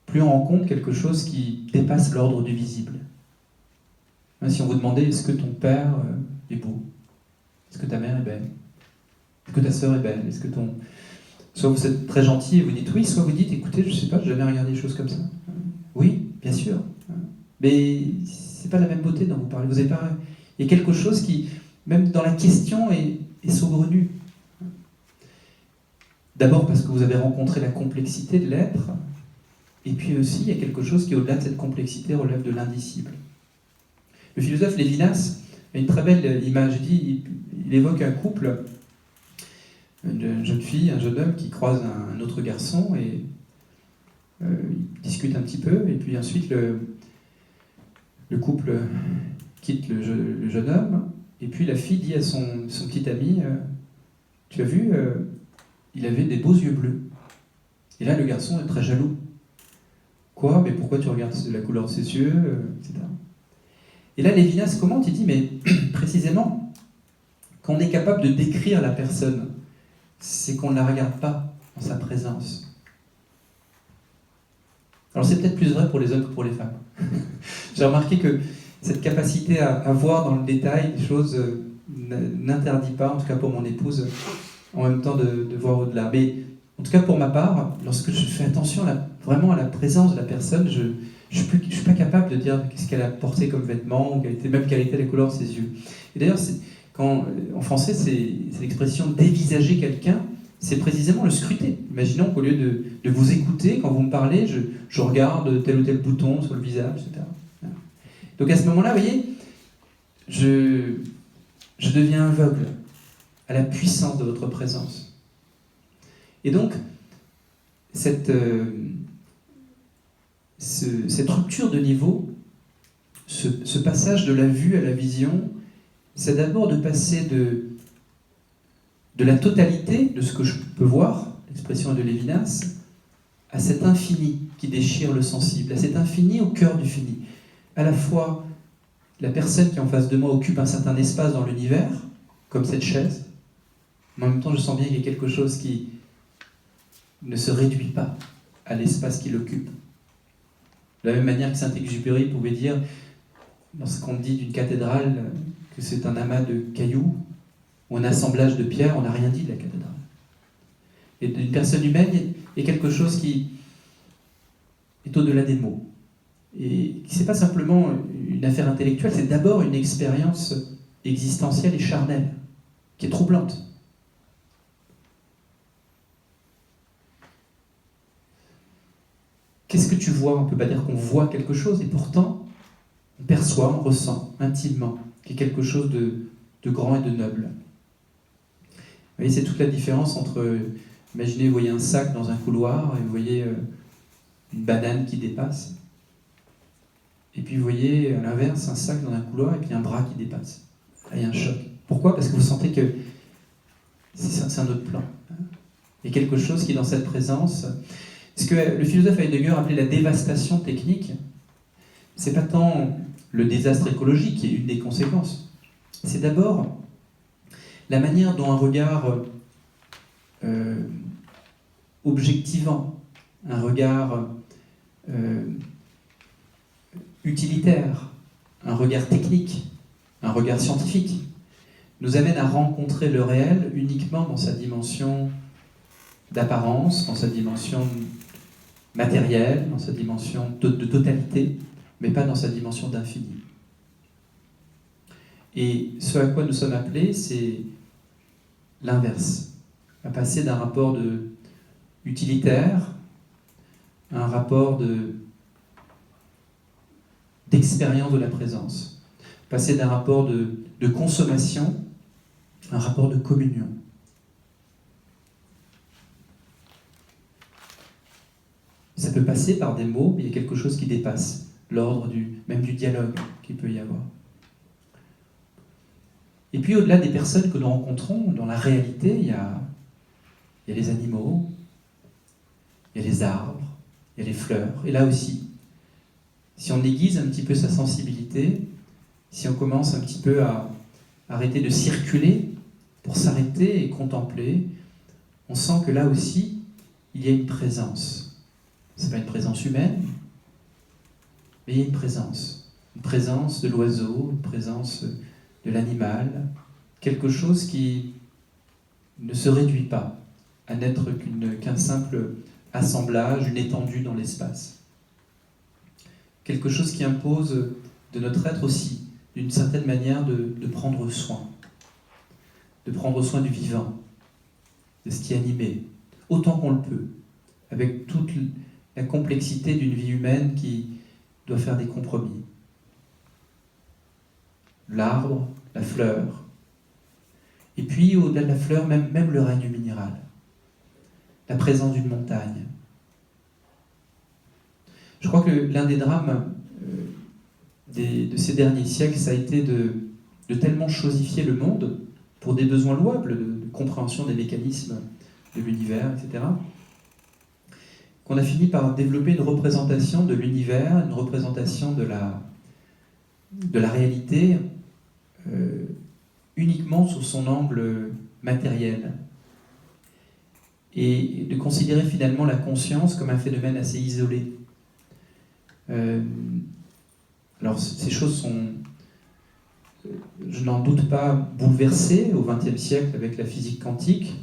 Plus on rencontre quelque chose qui dépasse l'ordre du visible. Si on vous demandait, est-ce que ton père est beau? Est-ce que ta mère est belle? Est-ce que ta sœur est belle? Est-ce que ton... Soit vous êtes très gentil et vous dites oui, soit vous dites, écoutez, je ne sais pas, j'ai jamais regardé des choses comme ça. Oui, bien sûr. Mais c'est pas la même beauté dont vous parlez. Vous avez pas... Il y a quelque chose qui, même dans la question, est saugrenu. D'abord parce que vous avez rencontré la complexité de l'être, et puis aussi il y a quelque chose qui, au-delà de cette complexité, relève de l'indicible. Le philosophe Lévinas a une très belle image. Il évoque un couple, une jeune fille, un jeune homme qui croise un autre garçon, et Ils discutent un petit peu, et puis ensuite le couple quitte le jeune homme, et puis la fille dit à son petit ami, tu as vu, il avait des beaux yeux bleus. Et là, le garçon est très jaloux. Quoi? Mais pourquoi tu regardes la couleur de ses yeux, etc. Et là, Lévinas commente, il dit, mais précisément, quand on est capable de décrire la personne, c'est qu'on ne la regarde pas en sa présence. Alors c'est peut-être plus vrai pour les hommes que pour les femmes. J'ai remarqué que cette capacité à voir dans le détail des choses n'interdit pas, en tout cas pour mon épouse, en même temps de voir au-delà. Mais en tout cas pour ma part, lorsque je fais attention vraiment à la présence de la personne, je ne suis pas capable de dire qu'est-ce qu'elle a porté comme vêtement, ou même quelle était la couleur de ses yeux. Et d'ailleurs, en français, c'est l'expression dévisager quelqu'un, c'est précisément le scruter. Imaginons qu'au lieu de vous écouter, quand vous me parlez, je regarde tel ou tel bouton sur le visage, etc. Donc à ce moment-là, vous voyez, je deviens aveugle à la puissance de votre présence. Et donc, cette rupture de niveau, ce passage de la vue à la vision, c'est d'abord de passer de la totalité de ce que je peux voir, l'expression de Lévinas, à cet infini qui déchire le sensible, à cet infini au cœur du fini. À la fois, la personne qui est en face de moi occupe un certain espace dans l'univers, comme cette chaise, mais en même temps je sens bien qu'il y a quelque chose qui ne se réduit pas à l'espace qu'il occupe. De la même manière que Saint-Exupéry pouvait dire, lorsqu'on dit d'une cathédrale que c'est un amas de cailloux, ou un assemblage de pierres, on n'a rien dit de la cathédrale. Et d'une personne humaine, il y a quelque chose qui est au-delà des mots. Et qui n'est pas simplement une affaire intellectuelle, c'est d'abord une expérience existentielle et charnelle, qui est troublante. Qu'est-ce que tu vois? On ne peut pas dire qu'on voit quelque chose, et pourtant, on perçoit, on ressent intimement qu'il y a quelque chose de grand et de noble. Vous voyez, c'est toute la différence entre, imaginez, vous voyez un sac dans un couloir, et vous voyez une banane qui dépasse. Et puis vous voyez, à l'inverse, un sac dans un couloir, et puis un bras qui dépasse. Là, il y a un choc. Pourquoi? Parce que vous sentez que c'est un autre plan. Il y a quelque chose qui est dans cette présence. Ce que le philosophe Heidegger appelait la dévastation technique, c'est pas tant le désastre écologique qui est une des conséquences. C'est d'abord la manière dont un regard objectivant, un regard utilitaire, un regard technique, un regard scientifique, nous amène à rencontrer le réel uniquement dans sa dimension d'apparence, dans sa dimension matérielle, dans sa dimension de totalité, mais pas dans sa dimension d'infini. Et ce à quoi nous sommes appelés, c'est l'inverse, à passer d'un rapport utilitaire à un rapport d'expérience de la présence, passer d'un rapport de consommation à un rapport de communion. Ça peut passer par des mots, mais il y a quelque chose qui dépasse l'ordre même du dialogue qu'il peut y avoir. Et puis au-delà des personnes que nous rencontrons, dans la réalité, il y a les animaux, il y a les arbres, il y a les fleurs. Et là aussi, si on aiguise un petit peu sa sensibilité, si on commence un petit peu à arrêter de circuler pour s'arrêter et contempler, on sent que là aussi, il y a une présence. Ce n'est pas une présence humaine, mais il y a une présence de l'oiseau, une présence de l'animal, quelque chose qui ne se réduit pas à n'être qu'un simple assemblage, une étendue dans l'espace. Quelque chose qui impose de notre être aussi, d'une certaine manière, de prendre soin du vivant, de ce qui est animé, autant qu'on le peut, avec toute la complexité d'une vie humaine qui doit faire des compromis. L'arbre, la fleur, et puis au-delà de la fleur, même le règne minéral, la présence d'une montagne, Je crois que l'un des drames de ces derniers siècles, ça a été de tellement chosifier le monde pour des besoins louables de compréhension des mécanismes de l'univers, etc., qu'on a fini par développer une représentation de l'univers, une représentation de la réalité uniquement sous son angle matériel, et de considérer finalement la conscience comme un phénomène assez isolé. Alors ces choses sont, je n'en doute pas, bouleversées au XXe siècle avec la physique quantique,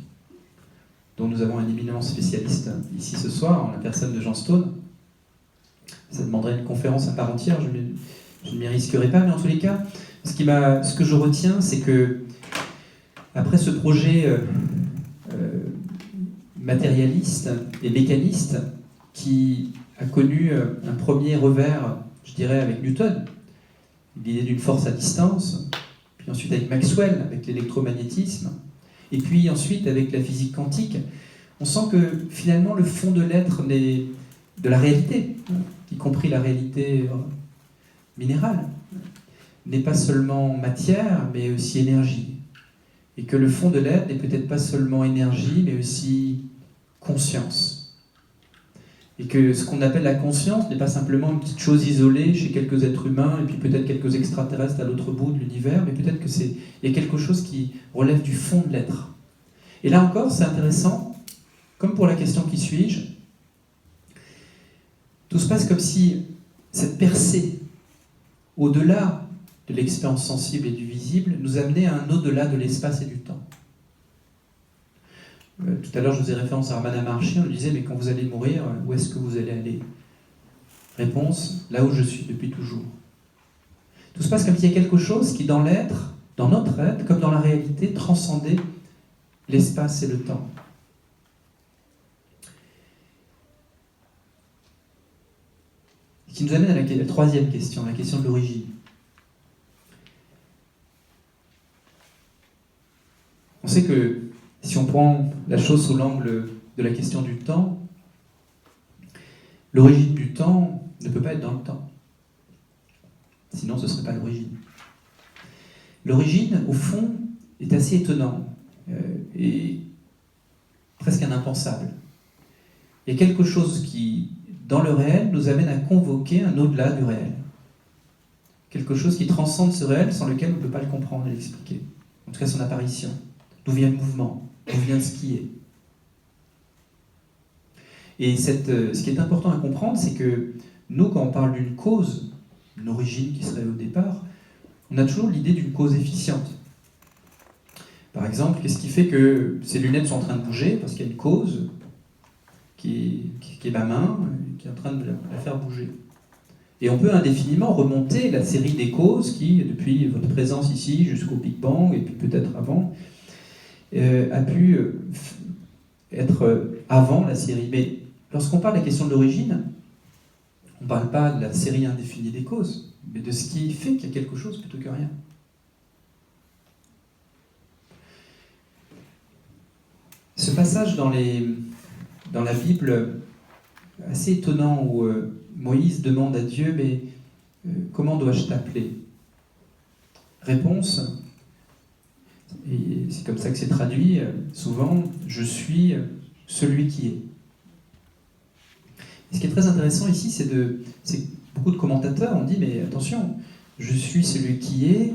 dont nous avons un éminent spécialiste ici ce soir, en la personne de Jean Stone. Ça demanderait une conférence à part entière, je ne m'y risquerai pas, mais en tous les cas, ce que je retiens, c'est que après ce projet matérialiste et mécaniste qui a connu un premier revers, je dirais, avec Newton, l'idée d'une force à distance, puis ensuite avec Maxwell, avec l'électromagnétisme, et puis ensuite avec la physique quantique, on sent que finalement le fond de l'être de la réalité, y compris la réalité minérale, n'est pas seulement matière, mais aussi énergie. Et que le fond de l'être n'est peut-être pas seulement énergie, mais aussi conscience. Et que ce qu'on appelle la conscience n'est pas simplement une petite chose isolée chez quelques êtres humains, et puis peut-être quelques extraterrestres à l'autre bout de l'univers, mais peut-être qu'il y a quelque chose qui relève du fond de l'être. Et là encore, c'est intéressant, comme pour la question qui suis-je, tout se passe comme si cette percée au-delà de l'expérience sensible et du visible nous amenait à un au-delà de l'espace et du temps. Tout à l'heure, je faisais référence à Ramana Maharshi, on lui disait, mais quand vous allez mourir, où est-ce que vous allez aller? Réponse, là où je suis depuis toujours. Tout se passe comme s'il y a quelque chose qui, dans l'être, dans notre être, comme dans la réalité, transcendait l'espace et le temps. Ce qui nous amène à la troisième question, la question de l'origine. On sait que si on prend la chose sous l'angle de la question du temps, l'origine du temps ne peut pas être dans le temps. Sinon, ce ne serait pas l'origine. L'origine, au fond, est assez étonnant et presque un impensable. Il y a quelque chose qui, dans le réel, nous amène à convoquer un au-delà du réel. Quelque chose qui transcende ce réel sans lequel on ne peut pas le comprendre et l'expliquer. En tout cas, son apparition. D'où vient le mouvement? D'où vient ce qui est? Et ce qui est important à comprendre, c'est que nous, quand on parle d'une cause, une origine qui serait au départ, on a toujours l'idée d'une cause efficiente. Par exemple, qu'est-ce qui fait que ces lunettes sont en train de bouger? Parce qu'il y a une cause qui est ma main, qui est en train de la faire bouger. Et on peut indéfiniment remonter la série des causes qui, depuis votre présence ici jusqu'au Big Bang, et puis peut-être avant, a pu être avant la série. Mais lorsqu'on parle de la question de l'origine, on ne parle pas de la série indéfinie des causes, mais de ce qui fait qu'il y a quelque chose plutôt que rien. Ce passage dans la Bible, assez étonnant, où Moïse demande à Dieu, mais comment dois-je t'appeler? Réponse, et c'est comme ça que c'est traduit souvent, je suis celui qui est. Et ce qui est très intéressant ici, c'est que beaucoup de commentateurs ont dit, mais attention, je suis celui qui est,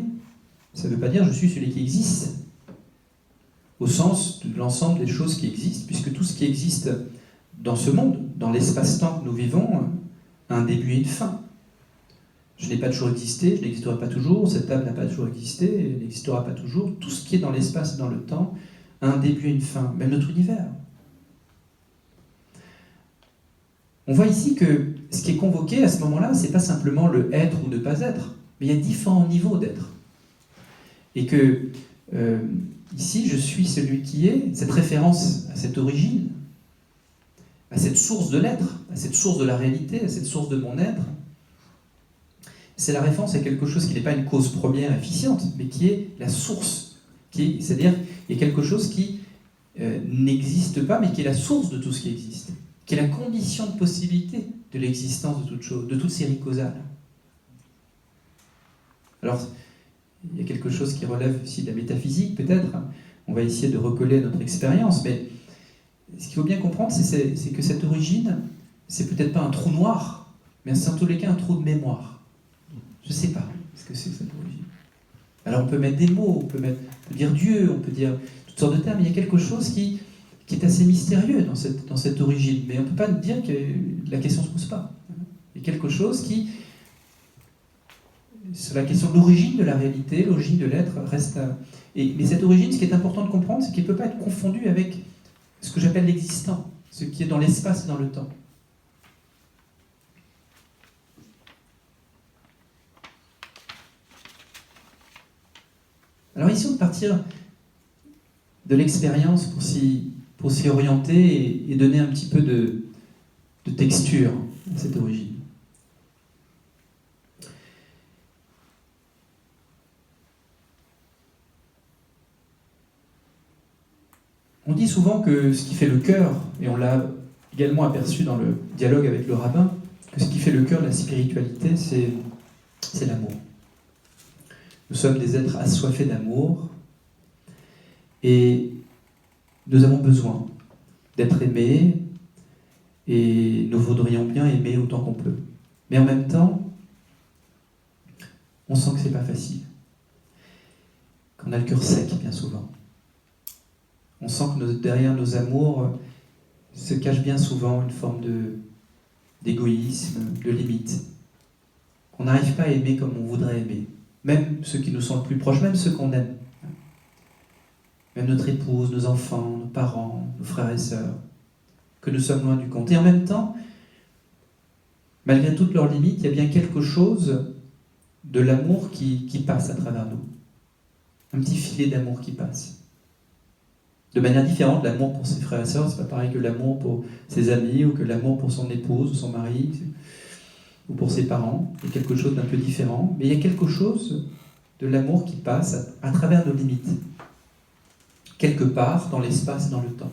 ça ne veut pas dire je suis celui qui existe, au sens de l'ensemble des choses qui existent, puisque tout ce qui existe dans ce monde, dans l'espace-temps que nous vivons, a un début et une fin. Je n'ai pas toujours existé, je n'existerai pas toujours, cette table n'a pas toujours existé, elle n'existera pas toujours. Tout ce qui est dans l'espace et dans le temps a un début et une fin, même notre univers. On voit ici que ce qui est convoqué à ce moment-là, ce n'est pas simplement le être ou ne pas être, mais il y a différents niveaux d'être. Et que ici, je suis celui qui est, cette référence à cette origine, à cette source de l'être, à cette source de la réalité, à cette source de mon être, c'est la référence à quelque chose qui n'est pas une cause première efficiente, mais qui est la source. C'est-à-dire, il y a quelque chose qui n'existe pas, mais qui est la source de tout ce qui existe. qui est la condition de possibilité de l'existence de toute chose, de toute série causale. Alors, il y a quelque chose qui relève aussi de la métaphysique, peut-être. On va essayer de recoller notre expérience, mais ce qu'il faut bien comprendre, c'est que cette origine, c'est peut-être pas un trou noir, mais c'est en tous les cas un trou de mémoire. Je ne sais pas ce que c'est que cette origine. Alors on peut mettre des mots, on peut dire Dieu, on peut dire toutes sortes de termes, mais il y a quelque chose qui est assez mystérieux dans cette origine, mais on ne peut pas dire que la question ne se pose pas. Il y a quelque chose qui, sur la question de l'origine de la réalité, l'origine de l'être, reste... Mais cette origine, ce qui est important de comprendre, c'est qu'elle ne peut pas être confondue avec ce que j'appelle l'existant, ce qui est dans l'espace et dans le temps. Alors ici, on peut partir de l'expérience pour s'y orienter et donner un petit peu de texture à cette origine. On dit souvent que ce qui fait le cœur, et on l'a également aperçu dans le dialogue avec le rabbin, que ce qui fait le cœur de la spiritualité, c'est l'amour. Nous sommes des êtres assoiffés d'amour, et nous avons besoin d'être aimés, et nous voudrions bien aimer autant qu'on peut. Mais en même temps, on sent que c'est pas facile, qu'on a le cœur sec bien souvent. On sent que derrière nos amours se cache bien souvent une forme d'égoïsme, de limite. On n'arrive pas à aimer comme on voudrait aimer. Même ceux qui nous sont le plus proches, même ceux qu'on aime. Même notre épouse, nos enfants, nos parents, nos frères et sœurs. Que nous sommes loin du compte. Et en même temps, malgré toutes leurs limites, il y a bien quelque chose de l'amour qui passe à travers nous. Un petit filet d'amour qui passe. De manière différente, l'amour pour ses frères et sœurs, c'est pas pareil que l'amour pour ses amis, ou que l'amour pour son épouse, ou son mari, ou pour ses parents. Il y a quelque chose d'un peu différent, mais il y a quelque chose de l'amour qui passe à travers nos limites, quelque part dans l'espace et dans le temps.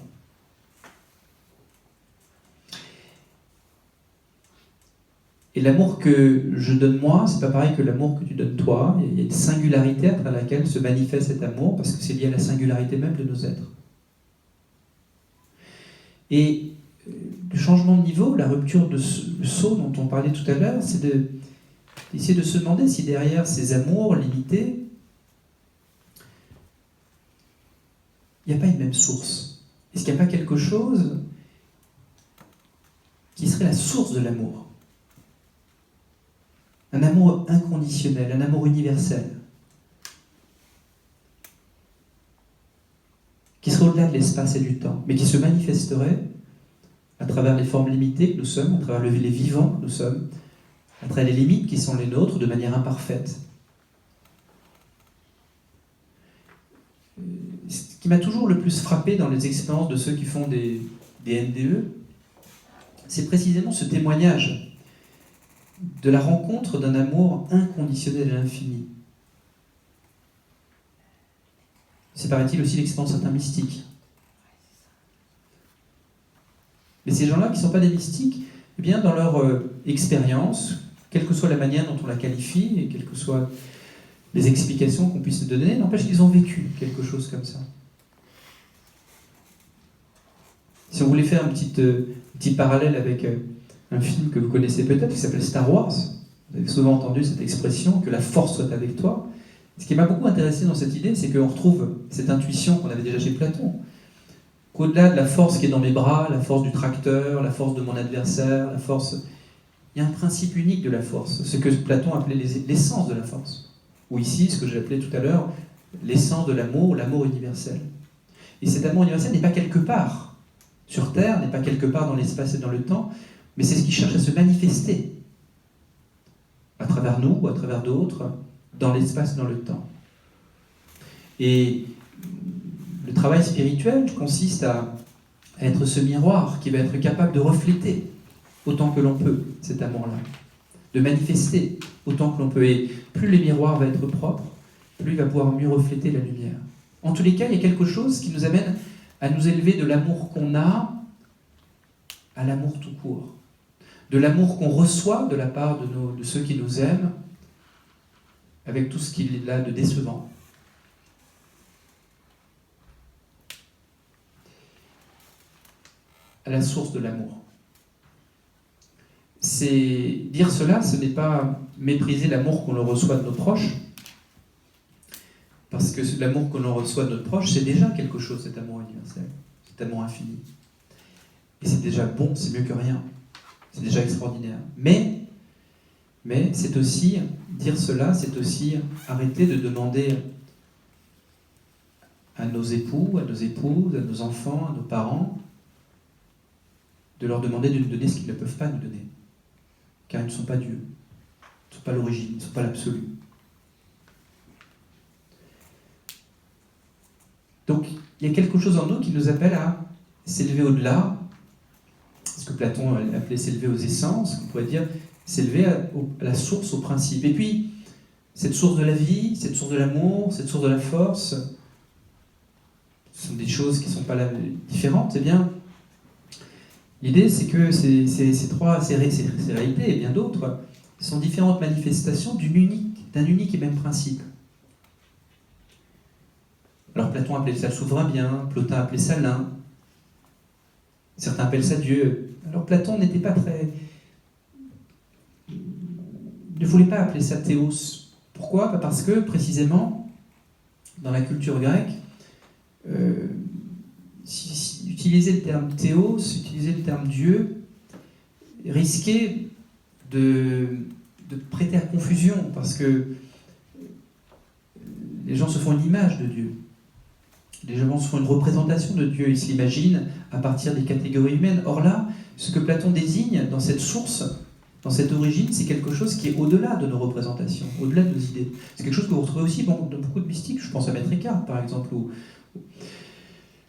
Et l'amour que je donne moi, c'est pas pareil que l'amour que tu donnes toi. Il y a une singularité à travers laquelle se manifeste cet amour, parce que c'est lié à la singularité même de nos êtres. Et le changement de niveau, la rupture de ce saut dont on parlait tout à l'heure, c'est d'essayer de se demander si derrière ces amours limités, il n'y a pas une même source. Est-ce qu'il n'y a pas quelque chose qui serait la source de l'amour ? Un amour inconditionnel, un amour universel, qui serait au-delà de l'espace et du temps, mais qui se manifesterait à travers les formes limitées que nous sommes, à travers les vivants que nous sommes, à travers les limites qui sont les nôtres de manière imparfaite. Ce qui m'a toujours le plus frappé dans les expériences de ceux qui font des NDE, c'est précisément ce témoignage de la rencontre d'un amour inconditionnel à l'infini. C'est, paraît-il, aussi l'expérience certains mystiques. Mais ces gens-là qui ne sont pas des mystiques, eh bien, dans leur expérience, quelle que soit la manière dont on la qualifie, et quelles que soient les explications qu'on puisse donner, n'empêche qu'ils ont vécu quelque chose comme ça. Si on voulait faire un petit parallèle avec un film que vous connaissez peut-être, qui s'appelle Star Wars, vous avez souvent entendu cette expression, que la force soit avec toi. Ce qui m'a beaucoup intéressé dans cette idée, c'est qu'on retrouve cette intuition qu'on avait déjà chez Platon, qu'au-delà de la force qui est dans mes bras, la force du tracteur, la force de mon adversaire, la force... Il y a un principe unique de la force, ce que Platon appelait l'essence de la force. Ou ici, ce que j'appelais tout à l'heure, l'essence de l'amour, l'amour universel. Et cet amour universel n'est pas quelque part sur Terre, n'est pas quelque part dans l'espace et dans le temps, mais c'est ce qui cherche à se manifester à travers nous ou à travers d'autres, dans l'espace et dans le temps. Et le travail spirituel consiste à être ce miroir qui va être capable de refléter autant que l'on peut cet amour-là, de manifester autant que l'on peut. Et plus le miroir va être propre, plus il va pouvoir mieux refléter la lumière. En tous les cas, il y a quelque chose qui nous amène à nous élever de l'amour qu'on a à l'amour tout court, de l'amour qu'on reçoit de la part de ceux qui nous aiment, avec tout ce qu'il a de décevant. À la source de l'amour. Dire cela, ce n'est pas mépriser l'amour qu'on reçoit de nos proches, parce que l'amour que l'on reçoit de notre proche, c'est déjà quelque chose, cet amour universel, cet amour infini. Et c'est déjà bon, c'est mieux que rien. C'est déjà extraordinaire. Mais c'est aussi, dire cela, c'est aussi arrêter de demander à nos époux, à nos épouses, à nos enfants, à nos parents, de leur demander de nous donner ce qu'ils ne peuvent pas nous donner. Car ils ne sont pas Dieu. Ils ne sont pas l'origine, ils ne sont pas l'absolu. Donc, il y a quelque chose en nous qui nous appelle à s'élever au-delà, ce que Platon appelait s'élever aux essences, qu'on pourrait dire s'élever à la source, au principe. Et puis, cette source de la vie, cette source de l'amour, cette source de la force, ce sont des choses qui ne sont pas différentes. Eh bien, l'idée, c'est que ces réalités et bien d'autres sont différentes manifestations d'un unique et même principe. Alors Platon appelait ça le souverain bien, Plotin appelait ça l'un, certains appellent ça Dieu. Alors Platon n'était pas ne voulait pas appeler ça théos. Pourquoi ? Parce que précisément, dans la culture grecque, utiliser le terme théos, utiliser le terme Dieu, risquait de prêter à confusion, parce que les gens se font une image de Dieu. Les gens se font une représentation de Dieu, ils s'imaginent à partir des catégories humaines. Or là, ce que Platon désigne dans cette source, dans cette origine, c'est quelque chose qui est au-delà de nos représentations, au-delà de nos idées. C'est quelque chose que vous retrouvez aussi dans beaucoup de mystiques. Je pense à Maître Eckhart, par exemple, ou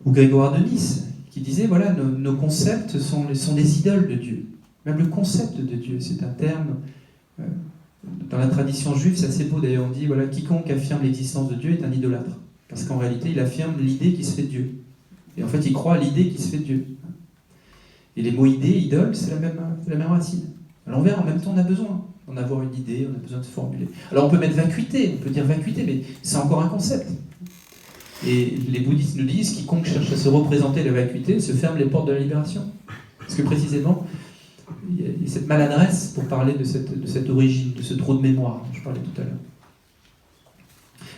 Grégoire de Nice, qui disait, voilà, nos concepts sont des idoles de Dieu. Même le concept de Dieu, c'est un terme... dans la tradition juive, c'est assez beau d'ailleurs, on dit, voilà, quiconque affirme l'existence de Dieu est un idolâtre. Parce qu'en réalité, il affirme l'idée qui se fait de Dieu. Et en fait, il croit à l'idée qui se fait de Dieu. Et les mots idée, idole, c'est la même racine. À l'envers, en même temps, on a besoin d'en avoir une idée, on a besoin de se formuler. Alors on peut mettre vacuité, on peut dire vacuité, mais c'est encore un concept. Et les bouddhistes nous disent, quiconque cherche à se représenter la vacuité se ferme les portes de la libération. Parce que précisément, il y a cette maladresse pour parler de cette origine, de ce trou de mémoire dont je parlais tout à l'heure.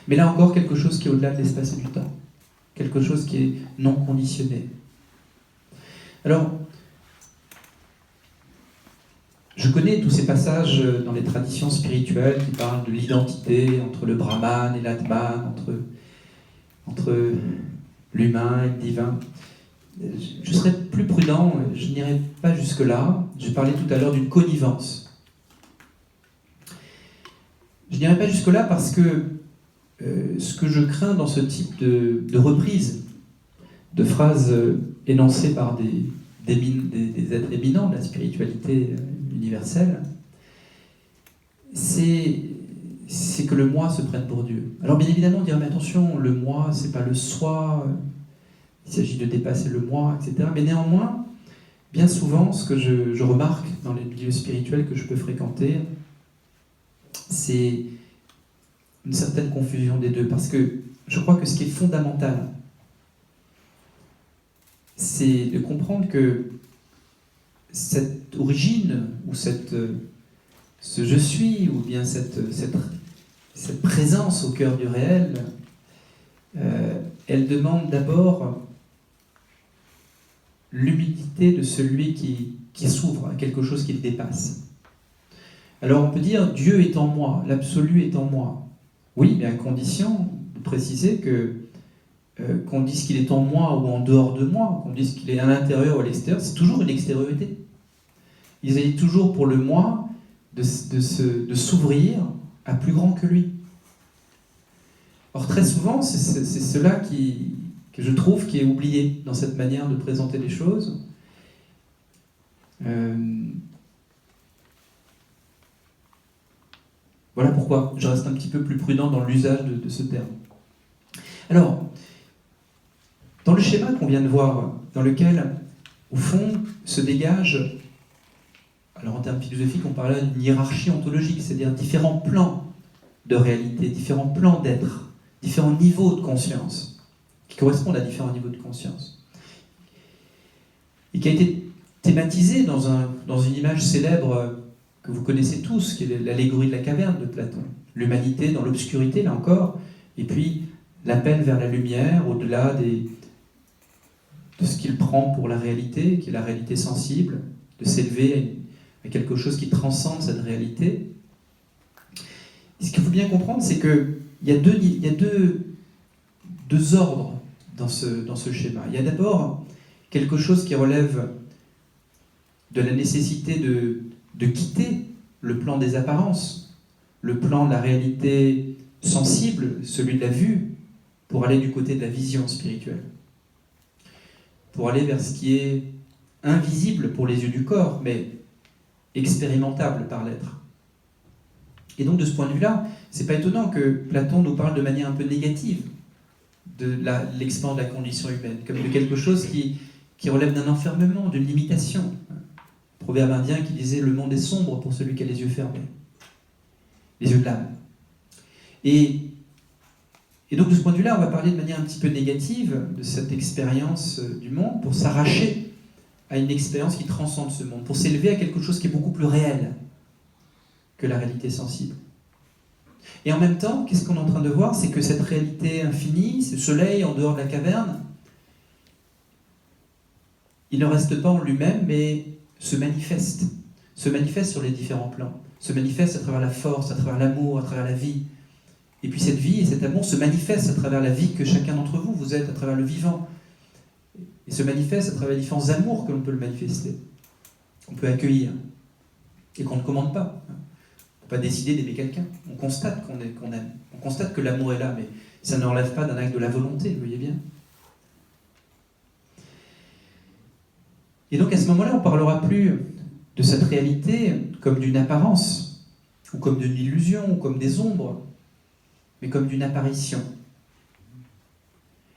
Mais là encore, quelque chose qui est au-delà de l'espace et du temps. Quelque chose qui est non conditionné. Alors, je connais tous ces passages dans les traditions spirituelles qui parlent de l'identité entre le Brahman et l'Atman, entre l'humain et le divin. Je serais plus prudent, je n'irai pas jusque-là. Je parlais tout à l'heure d'une connivence. Je n'irai pas jusque-là parce que ce que je crains dans ce type de reprise, de phrases énoncées par des êtres éminents de la spiritualité universelle, c'est que le moi se prenne pour Dieu. Alors bien évidemment, on dirait, mais attention, le moi, c'est pas le soi, il s'agit de dépasser le moi, etc. Mais néanmoins, bien souvent, ce que je remarque dans les milieux spirituels que je peux fréquenter, c'est une certaine confusion des deux, parce que je crois que ce qui est fondamental, c'est de comprendre que cette origine, ou ce je suis, ou bien cette présence au cœur du réel, elle demande d'abord l'humilité de celui qui s'ouvre à quelque chose qui le dépasse. Alors on peut dire, Dieu est en moi, l'absolu est en moi. Oui, mais à condition de préciser qu'on dise qu'il est en moi ou en dehors de moi, qu'on dise qu'il est à l'intérieur ou à l'extérieur, c'est toujours une extériorité. Il s'agit toujours pour le moi de s'ouvrir à plus grand que lui. Or très souvent, c'est cela que je trouve qui est oublié dans cette manière de présenter les choses. Voilà pourquoi je reste un petit peu plus prudent dans l'usage de ce terme. Alors, dans le schéma qu'on vient de voir, dans lequel au fond, se dégage, alors en termes philosophiques, on parle d'une hiérarchie ontologique, c'est-à-dire différents plans de réalité, différents plans d'être, différents niveaux de conscience, qui correspondent à différents niveaux de conscience. Et qui a été thématisé dans une image célèbre que vous connaissez tous, qui est l'allégorie de la caverne de Platon. L'humanité dans l'obscurité, là encore, et puis l'appel vers la lumière, au-delà de ce qu'il prend pour la réalité, qui est la réalité sensible, de s'élever à quelque chose qui transcende cette réalité. Et ce qu'il faut bien comprendre, c'est qu'il y a deux ordres dans ce schéma. Il y a d'abord quelque chose qui relève de la nécessité de quitter le plan des apparences, le plan de la réalité sensible, celui de la vue, pour aller du côté de la vision spirituelle. Pour aller vers ce qui est invisible pour les yeux du corps, mais expérimentable par l'être. Et donc de ce point de vue-là, c'est pas étonnant que Platon nous parle de manière un peu négative de l'expérience de la condition humaine, comme de quelque chose qui relève d'un enfermement, d'une limitation. Proverbe indien qui disait « Le monde est sombre pour celui qui a les yeux fermés », les yeux de l'âme. Et donc de ce point de vue-là, on va parler de manière un petit peu négative de cette expérience du monde pour s'arracher à une expérience qui transcende ce monde, pour s'élever à quelque chose qui est beaucoup plus réel que la réalité sensible. Et en même temps, qu'est-ce qu'on est en train de voir? C'est que cette réalité infinie, ce soleil en dehors de la caverne, il ne reste pas en lui-même, mais se manifeste sur les différents plans, se manifeste à travers la force, à travers l'amour, à travers la vie. Et puis cette vie et cet amour se manifestent à travers la vie que chacun d'entre vous êtes, à travers le vivant. Et se manifeste à travers les différents amours que l'on peut le manifester, qu'on peut accueillir, et qu'on ne commande pas. On ne peut pas décider d'aimer quelqu'un. On constate qu'on aime. On constate que l'amour est là, mais ça ne relève pas d'un acte de la volonté, vous voyez bien. Et donc à ce moment-là, on ne parlera plus de cette réalité comme d'une apparence, ou comme d'une illusion, ou comme des ombres, mais comme d'une apparition.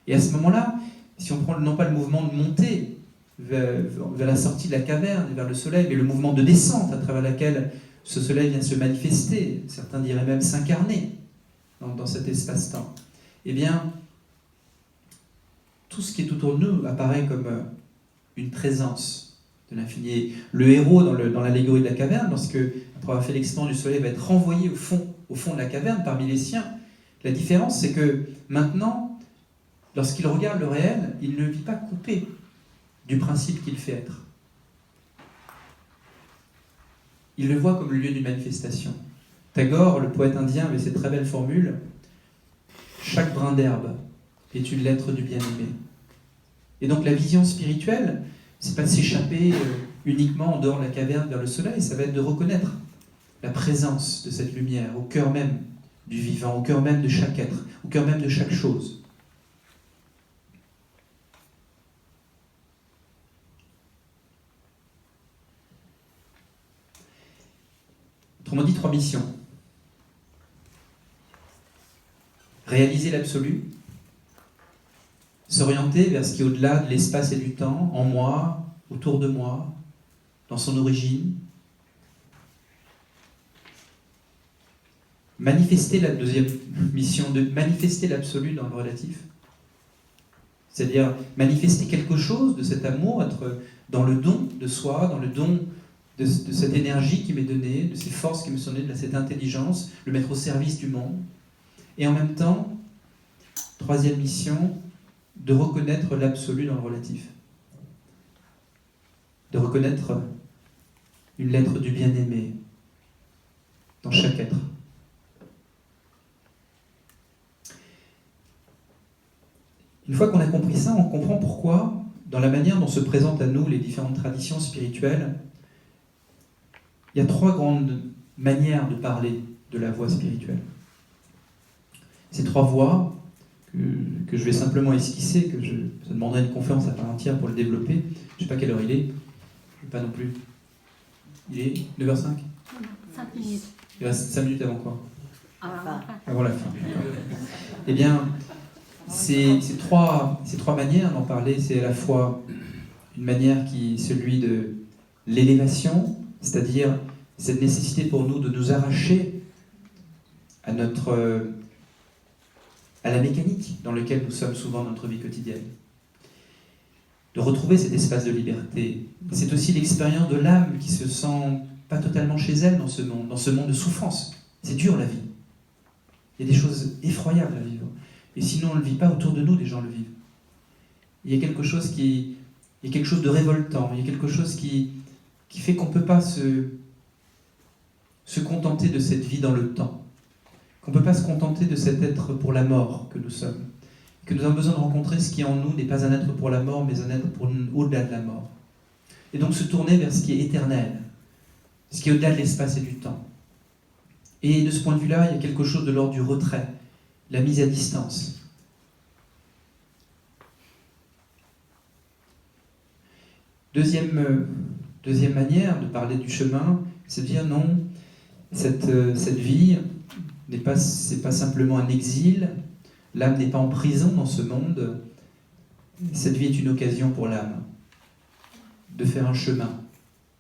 Et à ce moment-là, si on prend non pas le mouvement de montée vers la sortie de la caverne, vers le soleil, mais le mouvement de descente à travers laquelle ce soleil vient se manifester, certains diraient même s'incarner dans cet espace-temps, eh bien, tout ce qui est autour de nous apparaît comme une présence de l'infini. Le héros dans l'allégorie de la caverne, lorsque, après avoir fait l'expérience du soleil, va être renvoyé au fond de la caverne parmi les siens, la différence, c'est que maintenant, lorsqu'il regarde le réel, il ne vit pas coupé du principe qu'il fait être. Il le voit comme le lieu d'une manifestation. Tagore, le poète indien, avait cette très belle formule « Chaque brin d'herbe est une lettre du bien-aimé ». Et donc la vision spirituelle, c'est pas de s'échapper uniquement en dehors de la caverne vers le soleil, ça va être de reconnaître la présence de cette lumière au cœur même du vivant, au cœur même de chaque être, au cœur même de chaque chose. Autrement dit, 3 missions. Réaliser l'absolu, s'orienter vers ce qui est au-delà de l'espace et du temps, en moi, autour de moi, dans son origine. Manifester la deuxième mission, de manifester l'absolu dans le relatif. C'est-à-dire manifester quelque chose de cet amour, être dans le don de soi, dans le don de cette énergie qui m'est donnée, de ces forces qui me sont données, de cette intelligence, le mettre au service du monde. Et en même temps, 3e mission, de reconnaître l'absolu dans le relatif. De reconnaître une lettre du bien-aimé dans chaque être. Une fois qu'on a compris ça, on comprend pourquoi, dans la manière dont se présentent à nous les différentes traditions spirituelles, il y a 3 grandes manières de parler de la voie spirituelle. Ces 3 voies, que je vais simplement esquisser, ça demanderait une conférence à part entière pour le développer. Je ne sais pas quelle heure il est, pas non plus. Il est 9h05 ? 5 minutes. Il reste 5 minutes avant quoi ? Avant la fin. Avant la fin. Eh bien, ces trois manières d'en parler, c'est à la fois une manière qui est celui de l'élévation, c'est-à-dire cette nécessité pour nous de nous arracher à la mécanique dans laquelle nous sommes souvent dans notre vie quotidienne. De retrouver cet espace de liberté. C'est aussi l'expérience de l'âme qui se sent pas totalement chez elle dans ce monde de souffrance. C'est dur la vie. Il y a des choses effroyables à vivre. Et sinon on ne le vit pas autour de nous, des gens le vivent. Il y a quelque chose de révoltant, il y a quelque chose qui fait qu'on ne peut pas se contenter de cette vie dans le temps. Qu'on ne peut pas se contenter de cet être pour la mort que nous sommes. Que nous avons besoin de rencontrer ce qui en nous n'est pas un être pour la mort, mais un être au-delà de la mort. Et donc se tourner vers ce qui est éternel, ce qui est au-delà de l'espace et du temps. Et de ce point de vue-là, il y a quelque chose de l'ordre du retrait, la mise à distance. Deuxième manière de parler du chemin, c'est de dire non, cette vie, c'est pas simplement un exil, l'âme n'est pas en prison dans ce monde, cette vie est une occasion pour l'âme de faire un chemin,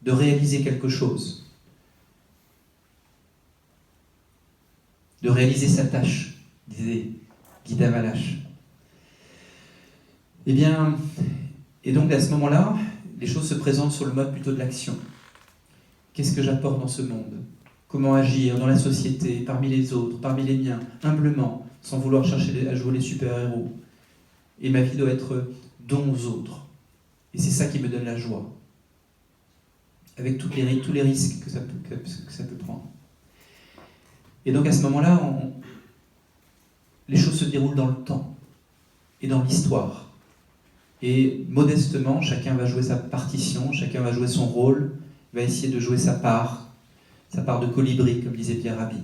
de réaliser quelque chose, de réaliser sa tâche, disait Gita Valache. Et donc à ce moment-là, les choses se présentent sur le mode plutôt de l'action. Qu'est-ce que j'apporte dans ce monde ? Comment agir dans la société, parmi les autres, parmi les miens, humblement, sans vouloir chercher à jouer les super-héros. Et ma vie doit être don aux autres. Et c'est ça qui me donne la joie. Avec tous les risques que ça peut prendre. Et donc à ce moment-là, les choses se déroulent dans le temps et dans l'histoire. Et modestement, chacun va jouer sa partition, chacun va jouer son rôle, va essayer de jouer sa part de colibri, comme disait Pierre Rabhi.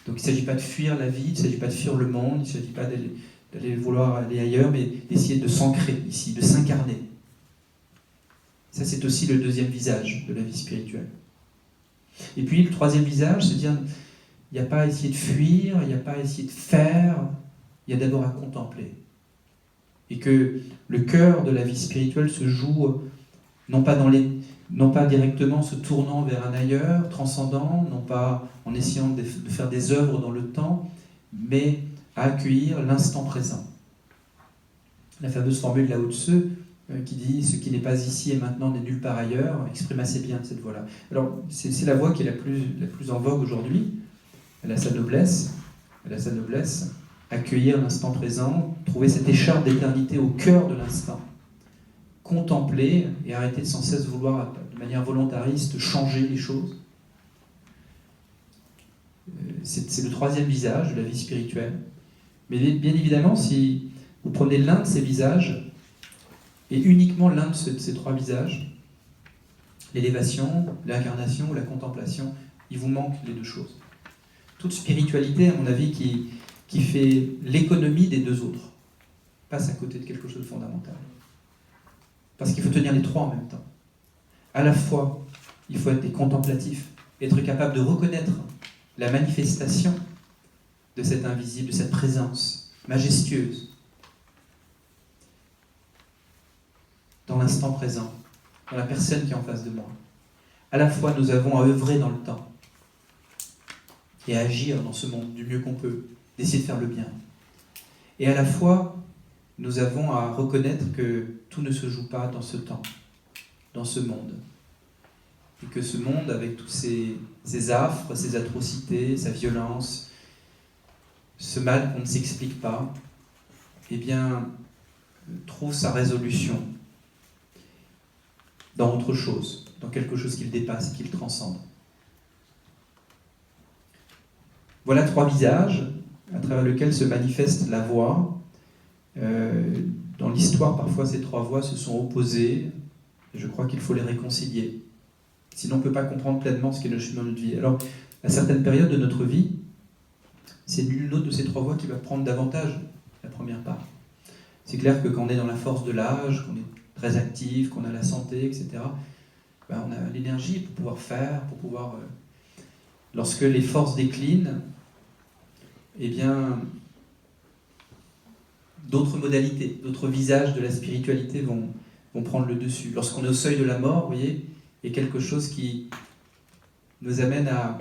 Donc il ne s'agit pas de fuir la vie, il ne s'agit pas de fuir le monde, il ne s'agit pas d'aller vouloir aller ailleurs, mais d'essayer de s'ancrer ici, de s'incarner. Ça, c'est aussi le deuxième visage de la vie spirituelle. Et puis le troisième visage, c'est de dire, il n'y a pas à essayer de fuir, il n'y a pas à essayer de faire, il y a d'abord à contempler. Et que le cœur de la vie spirituelle se joue non pas directement en se tournant vers un ailleurs, transcendant, non pas en essayant de faire des œuvres dans le temps, mais à accueillir l'instant présent. La fameuse formule de Lao Tzu qui dit « ce qui n'est pas ici et maintenant n'est nulle part ailleurs » exprime assez bien cette voie-là. Alors, c'est la voie qui est la plus en vogue aujourd'hui. Elle a sa noblesse, accueillir l'instant présent, trouver cette écharpe d'éternité au cœur de l'instant, contempler et arrêter de sans cesse vouloir, de manière volontariste, changer les choses. C'est le troisième visage de la vie spirituelle. Mais bien évidemment, si vous prenez l'un de ces visages, et uniquement l'un de ces trois visages, l'élévation, l'incarnation ou la contemplation, il vous manque les deux choses. Toute spiritualité, à mon avis, qui fait l'économie des deux autres, passe à côté de quelque chose de fondamental. Parce qu'il faut tenir les trois en même temps. À la fois, il faut être des contemplatifs, être capable de reconnaître la manifestation de cet invisible, de cette présence majestueuse dans l'instant présent, dans la personne qui est en face de moi. À la fois, nous avons à œuvrer dans le temps et à agir dans ce monde du mieux qu'on peut, d'essayer de faire le bien. Et à la fois, nous avons à reconnaître que tout ne se joue pas dans ce temps, dans ce monde. Et que ce monde, avec tous ses affres, ses atrocités, sa violence, ce mal qu'on ne s'explique pas, eh bien, trouve sa résolution dans autre chose, dans quelque chose qui le dépasse et qui le transcende. Voilà trois visages à travers lesquels se manifeste la voie. Dans l'histoire, parfois, ces trois voies se sont opposées, et je crois qu'il faut les réconcilier. Sinon, on ne peut pas comprendre pleinement ce qu'est le chemin de notre vie. Alors, à certaines périodes de notre vie, c'est l'une ou l'autre de ces trois voies qui va prendre davantage la première part. C'est clair que quand on est dans la force de l'âge, qu'on est très actif, qu'on a la santé, etc., ben on a l'énergie pour pouvoir faire, pour pouvoir... Lorsque les forces déclinent, eh bien, d'autres modalités, d'autres visages de la spiritualité vont vont prendre le dessus. Lorsqu'on est au seuil de la mort, vous voyez, il y a quelque chose qui nous amène à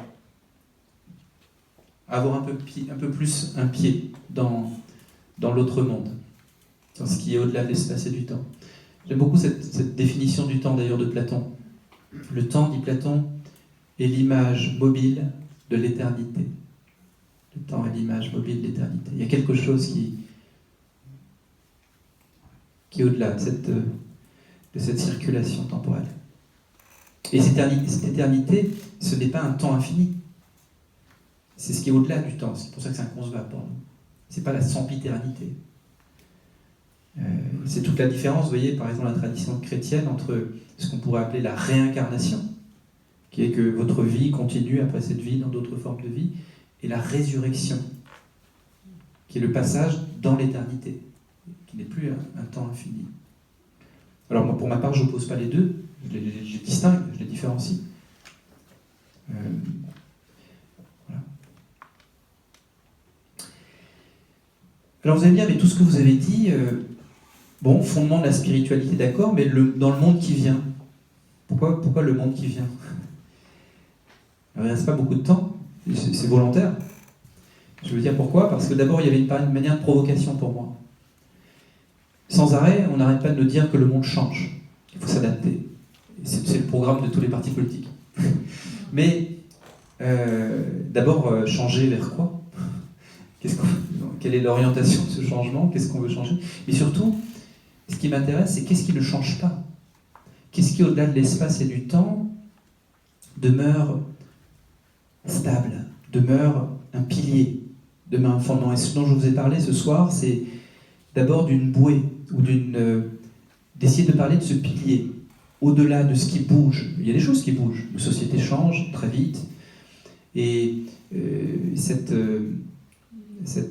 avoir un peu plus un pied dans l'autre monde, dans ce qui est au-delà de l'espace et du temps. J'aime beaucoup cette définition du temps d'ailleurs de Platon. Le temps, dit Platon, est l'image mobile de l'éternité. Le temps est l'image mobile de l'éternité. Il y a quelque chose qui est au-delà de cette circulation temporelle. Et cette éternité, ce n'est pas un temps infini. C'est ce qui est au-delà du temps. C'est pour ça que c'est inconcevable pour nous. Ce n'est pas la sempiternité. C'est toute la différence, vous voyez, par exemple, la tradition chrétienne entre ce qu'on pourrait appeler la réincarnation, qui est que votre vie continue après cette vie dans d'autres formes de vie, et la résurrection, qui est le passage dans l'éternité, qui n'est plus un temps infini. Alors moi, pour ma part, je n'oppose pas les deux, je les distingue, je les différencie. Voilà. Alors vous allez dire, mais tout ce que vous avez dit, bon, fondement de la spiritualité, d'accord, mais dans le monde qui vient, pourquoi le monde qui vient? Alors, il ne reste pas beaucoup de temps, c'est volontaire. Je veux dire pourquoi? Parce que d'abord, il y avait une manière de provocation pour moi. Sans arrêt, on n'arrête pas de nous dire que le monde change, il faut s'adapter. C'est le programme de tous les partis politiques. Mais d'abord, changer vers quoi? Quelle est l'orientation de ce changement? Qu'est-ce qu'on veut changer? Et surtout, ce qui m'intéresse, c'est qu'est-ce qui ne change pas? Qu'est-ce qui, au-delà de l'espace et du temps, demeure stable, demeure un pilier, demeure un fondement? Et ce dont je vous ai parlé ce soir, c'est d'abord d'une bouée, ou d'essayer de parler de ce pilier, au-delà de ce qui bouge. Il y a des choses qui bougent, nos sociétés changent très vite, et ce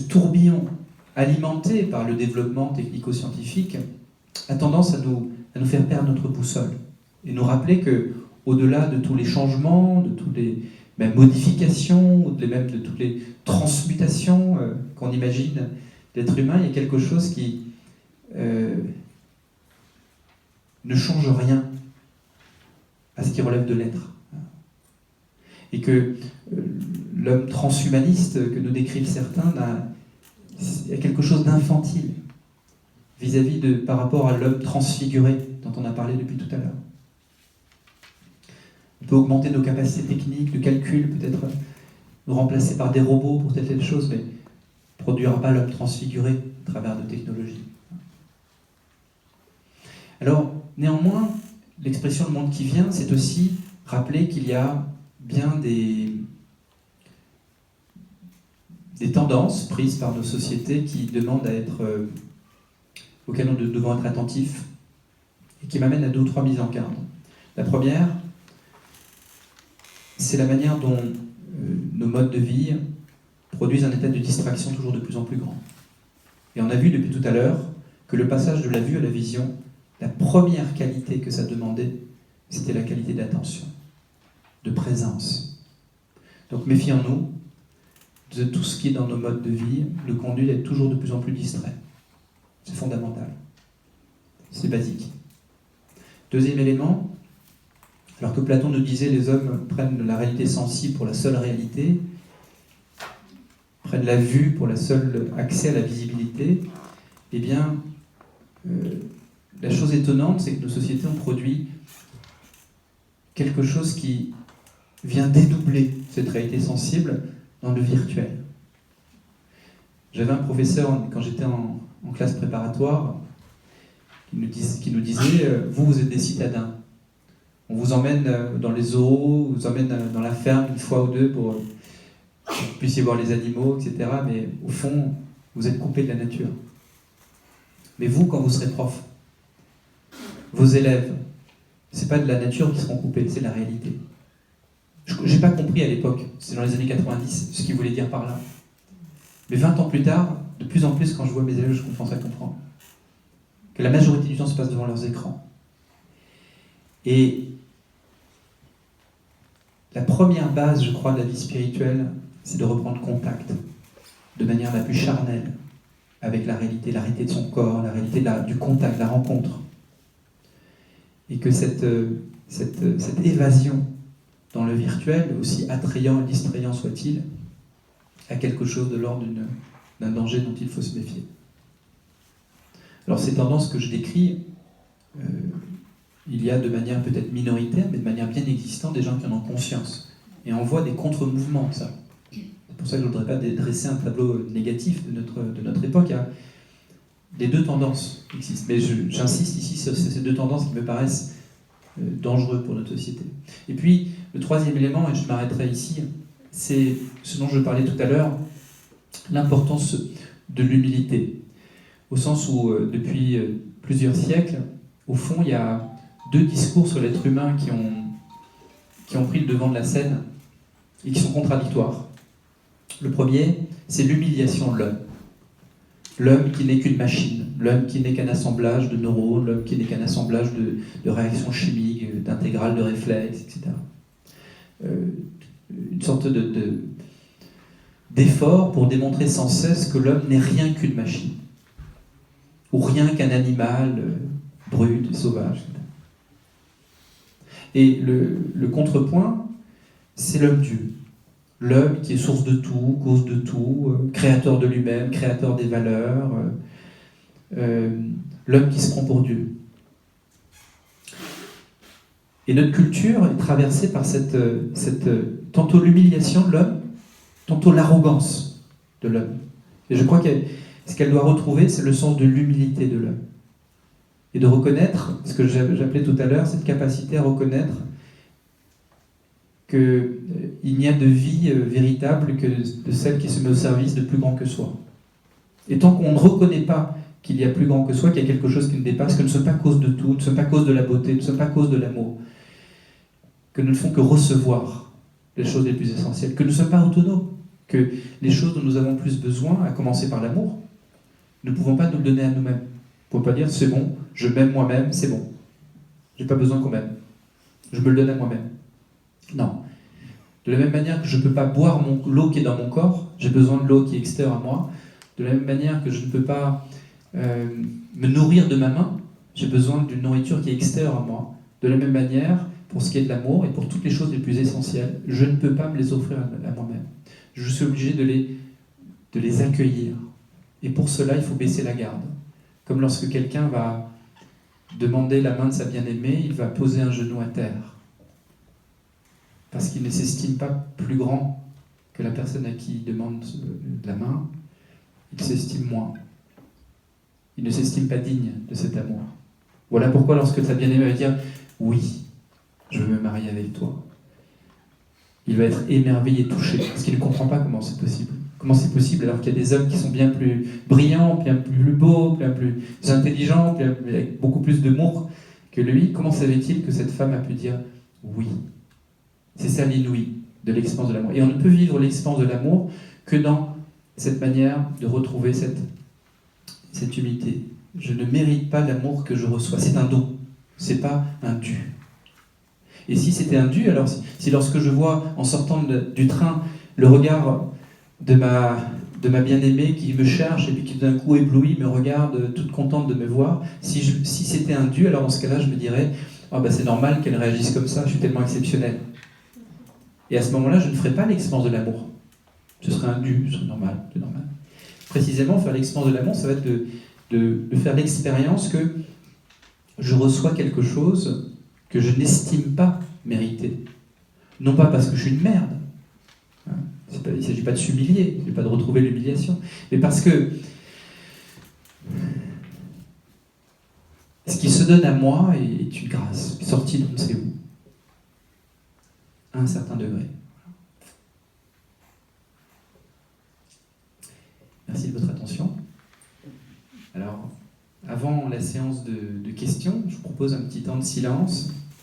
tourbillon alimenté par le développement technico-scientifique a tendance à nous faire perdre notre boussole et nous rappeler que, au-delà de tous les changements, de toutes les même modifications, ou même de toutes les transmutations qu'on imagine d'être humain, il y a quelque chose qui ne change rien à ce qui relève de l'être. Et que l'homme transhumaniste que nous décrivent certains il y a quelque chose d'infantile par rapport à l'homme transfiguré dont on a parlé depuis tout à l'heure. On peut augmenter nos capacités techniques, de calcul, peut-être nous remplacer par des robots pour telle chose, mais ne produira pas l'homme transfiguré à travers de technologies. Alors, néanmoins, l'expression « le monde qui vient », c'est aussi rappeler qu'il y a bien des tendances prises par nos sociétés qui demandent auxquelles nous devons être attentifs et qui m'amènent à 2 ou 3 mises en garde. La première, c'est la manière dont nos modes de vie produisent un état de distraction toujours de plus en plus grand. Et on a vu depuis tout à l'heure que le passage de la vue à la vision, la première qualité que ça demandait, c'était la qualité d'attention, de présence. Donc méfions-nous de tout ce qui, dans nos modes de vie, nous conduit à être toujours de plus en plus distrait. C'est fondamental. C'est basique. Deuxième élément, alors que Platon nous disait les hommes prennent la réalité sensible pour la seule réalité, prennent la vue pour le seul accès à la visibilité, eh bien, la chose étonnante, c'est que nos sociétés ont produit quelque chose qui vient dédoubler cette réalité sensible dans le virtuel. J'avais un professeur, quand j'étais en classe préparatoire, qui nous disait « vous êtes des citadins. On vous emmène dans les zoos, on vous emmène dans la ferme une fois ou deux pour que vous puissiez voir les animaux, etc. Mais au fond, vous êtes coupés de la nature. Mais vous, quand vous serez prof, vos élèves, c'est pas de la nature qui seront coupés, c'est de la réalité. J'ai pas compris à l'époque, c'est dans les années 90, ce qu'il voulait dire par là. Mais 20 ans plus tard, de plus en plus, quand je vois mes élèves, je commence à comprendre que la majorité du temps se passe devant leurs écrans. Et la première base, je crois, de la vie spirituelle, c'est de reprendre contact de manière la plus charnelle avec la réalité de son corps, la réalité du contact, la rencontre. Et que cette évasion dans le virtuel, aussi attrayant et distrayant soit-il, a quelque chose de l'ordre d'un danger dont il faut se méfier. Alors ces tendances que je décris, il y a de manière peut-être minoritaire, mais de manière bien existante, des gens qui en ont conscience. Et on voit des contre-mouvements de ça. C'est pour ça que je ne voudrais pas dresser un tableau négatif de notre époque. Les deux tendances existent. Mais j'insiste ici sur ces deux tendances qui me paraissent dangereuses pour notre société. Et puis, le troisième élément, et je m'arrêterai ici, c'est ce dont je parlais tout à l'heure, l'importance de l'humilité. Au sens où, depuis plusieurs siècles, au fond, il y a deux discours sur l'être humain qui ont pris le devant de la scène et qui sont contradictoires. Le premier, c'est l'humiliation de l'homme. L'homme qui n'est qu'une machine, l'homme qui n'est qu'un assemblage de neurones, l'homme qui n'est qu'un assemblage de réactions chimiques, d'intégrales de réflexes, etc. Une sorte d'effort pour démontrer sans cesse que l'homme n'est rien qu'une machine, ou rien qu'un animal brut, sauvage. Et le contrepoint, c'est l'homme-dieu. L'homme qui est source de tout, cause de tout, créateur de lui-même, créateur des valeurs, l'homme qui se prend pour Dieu. Et notre culture est traversée par tantôt l'humiliation de l'homme, tantôt l'arrogance de l'homme. Et je crois que ce qu'elle doit retrouver, c'est le sens de l'humilité de l'homme. Et de reconnaître, ce que j'appelais tout à l'heure, cette capacité à reconnaître qu'il n'y a de vie véritable que de celle qui se met au service de plus grand que soi. Et tant qu'on ne reconnaît pas qu'il y a plus grand que soi, qu'il y a quelque chose qui nous dépasse, que nous ne sommes pas cause de tout, nous ne sommes pas cause de la beauté, nous ne sommes pas cause de l'amour, que nous ne font que recevoir les choses les plus essentielles, que nous ne sommes pas autonomes, que les choses dont nous avons plus besoin, à commencer par l'amour, nous ne pouvons pas nous le donner à nous-mêmes. On ne peut pas dire c'est bon, je m'aime moi-même, c'est bon. Je n'ai pas besoin qu'on m'aime. Je me le donne à moi-même. Non. De la même manière que je ne peux pas boire l'eau qui est dans mon corps, j'ai besoin de l'eau qui est extérieure à moi. De la même manière que je ne peux pas me nourrir de ma main, j'ai besoin d'une nourriture qui est extérieure à moi. De la même manière, pour ce qui est de l'amour et pour toutes les choses les plus essentielles, je ne peux pas me les offrir à moi-même. Je suis obligé de les accueillir. Et pour cela, il faut baisser la garde. Comme lorsque quelqu'un va demander la main de sa bien-aimée, il va poser un genou à terre. Parce qu'il ne s'estime pas plus grand que la personne à qui il demande la main, il s'estime moins. Il ne s'estime pas digne de cet amour. Voilà pourquoi lorsque sa bien-aimée va dire « Oui, je veux me marier avec toi », il va être émerveillé et touché, parce qu'il ne comprend pas comment c'est possible. Comment c'est possible alors qu'il y a des hommes qui sont bien plus brillants, bien plus beaux, bien plus intelligents, avec beaucoup plus d'amour que lui. Comment savait-il que cette femme a pu dire « Oui ». C'est ça l'inouï de l'expérience de l'amour. Et on ne peut vivre l'expérience de l'amour que dans cette manière de retrouver cette humilité. Je ne mérite pas l'amour que je reçois. C'est un don. C'est pas un dû. Et si c'était un dû, alors si lorsque je vois en sortant du train le regard de ma bien-aimée qui me cherche et puis qui d'un coup ébloui me regarde toute contente de me voir, si c'était un dû, alors dans ce cas-là je me dirais c'est normal qu'elle réagisse comme ça, je suis tellement exceptionnel. Et à ce moment-là, je ne ferai pas l'expérience de l'amour. Ce serait un dû, ce serait normal, c'est normal. Précisément, faire l'expérience de l'amour, ça va être de faire l'expérience que je reçois quelque chose que je n'estime pas mériter. Non pas parce que je suis une merde. Il ne s'agit pas de s'humilier, il ne s'agit pas de retrouver l'humiliation, mais parce que ce qui se donne à moi est une grâce, sortie d'on ne sait où. À un certain degré. Merci de votre attention. Alors, avant la séance de questions, je vous propose un petit temps de silence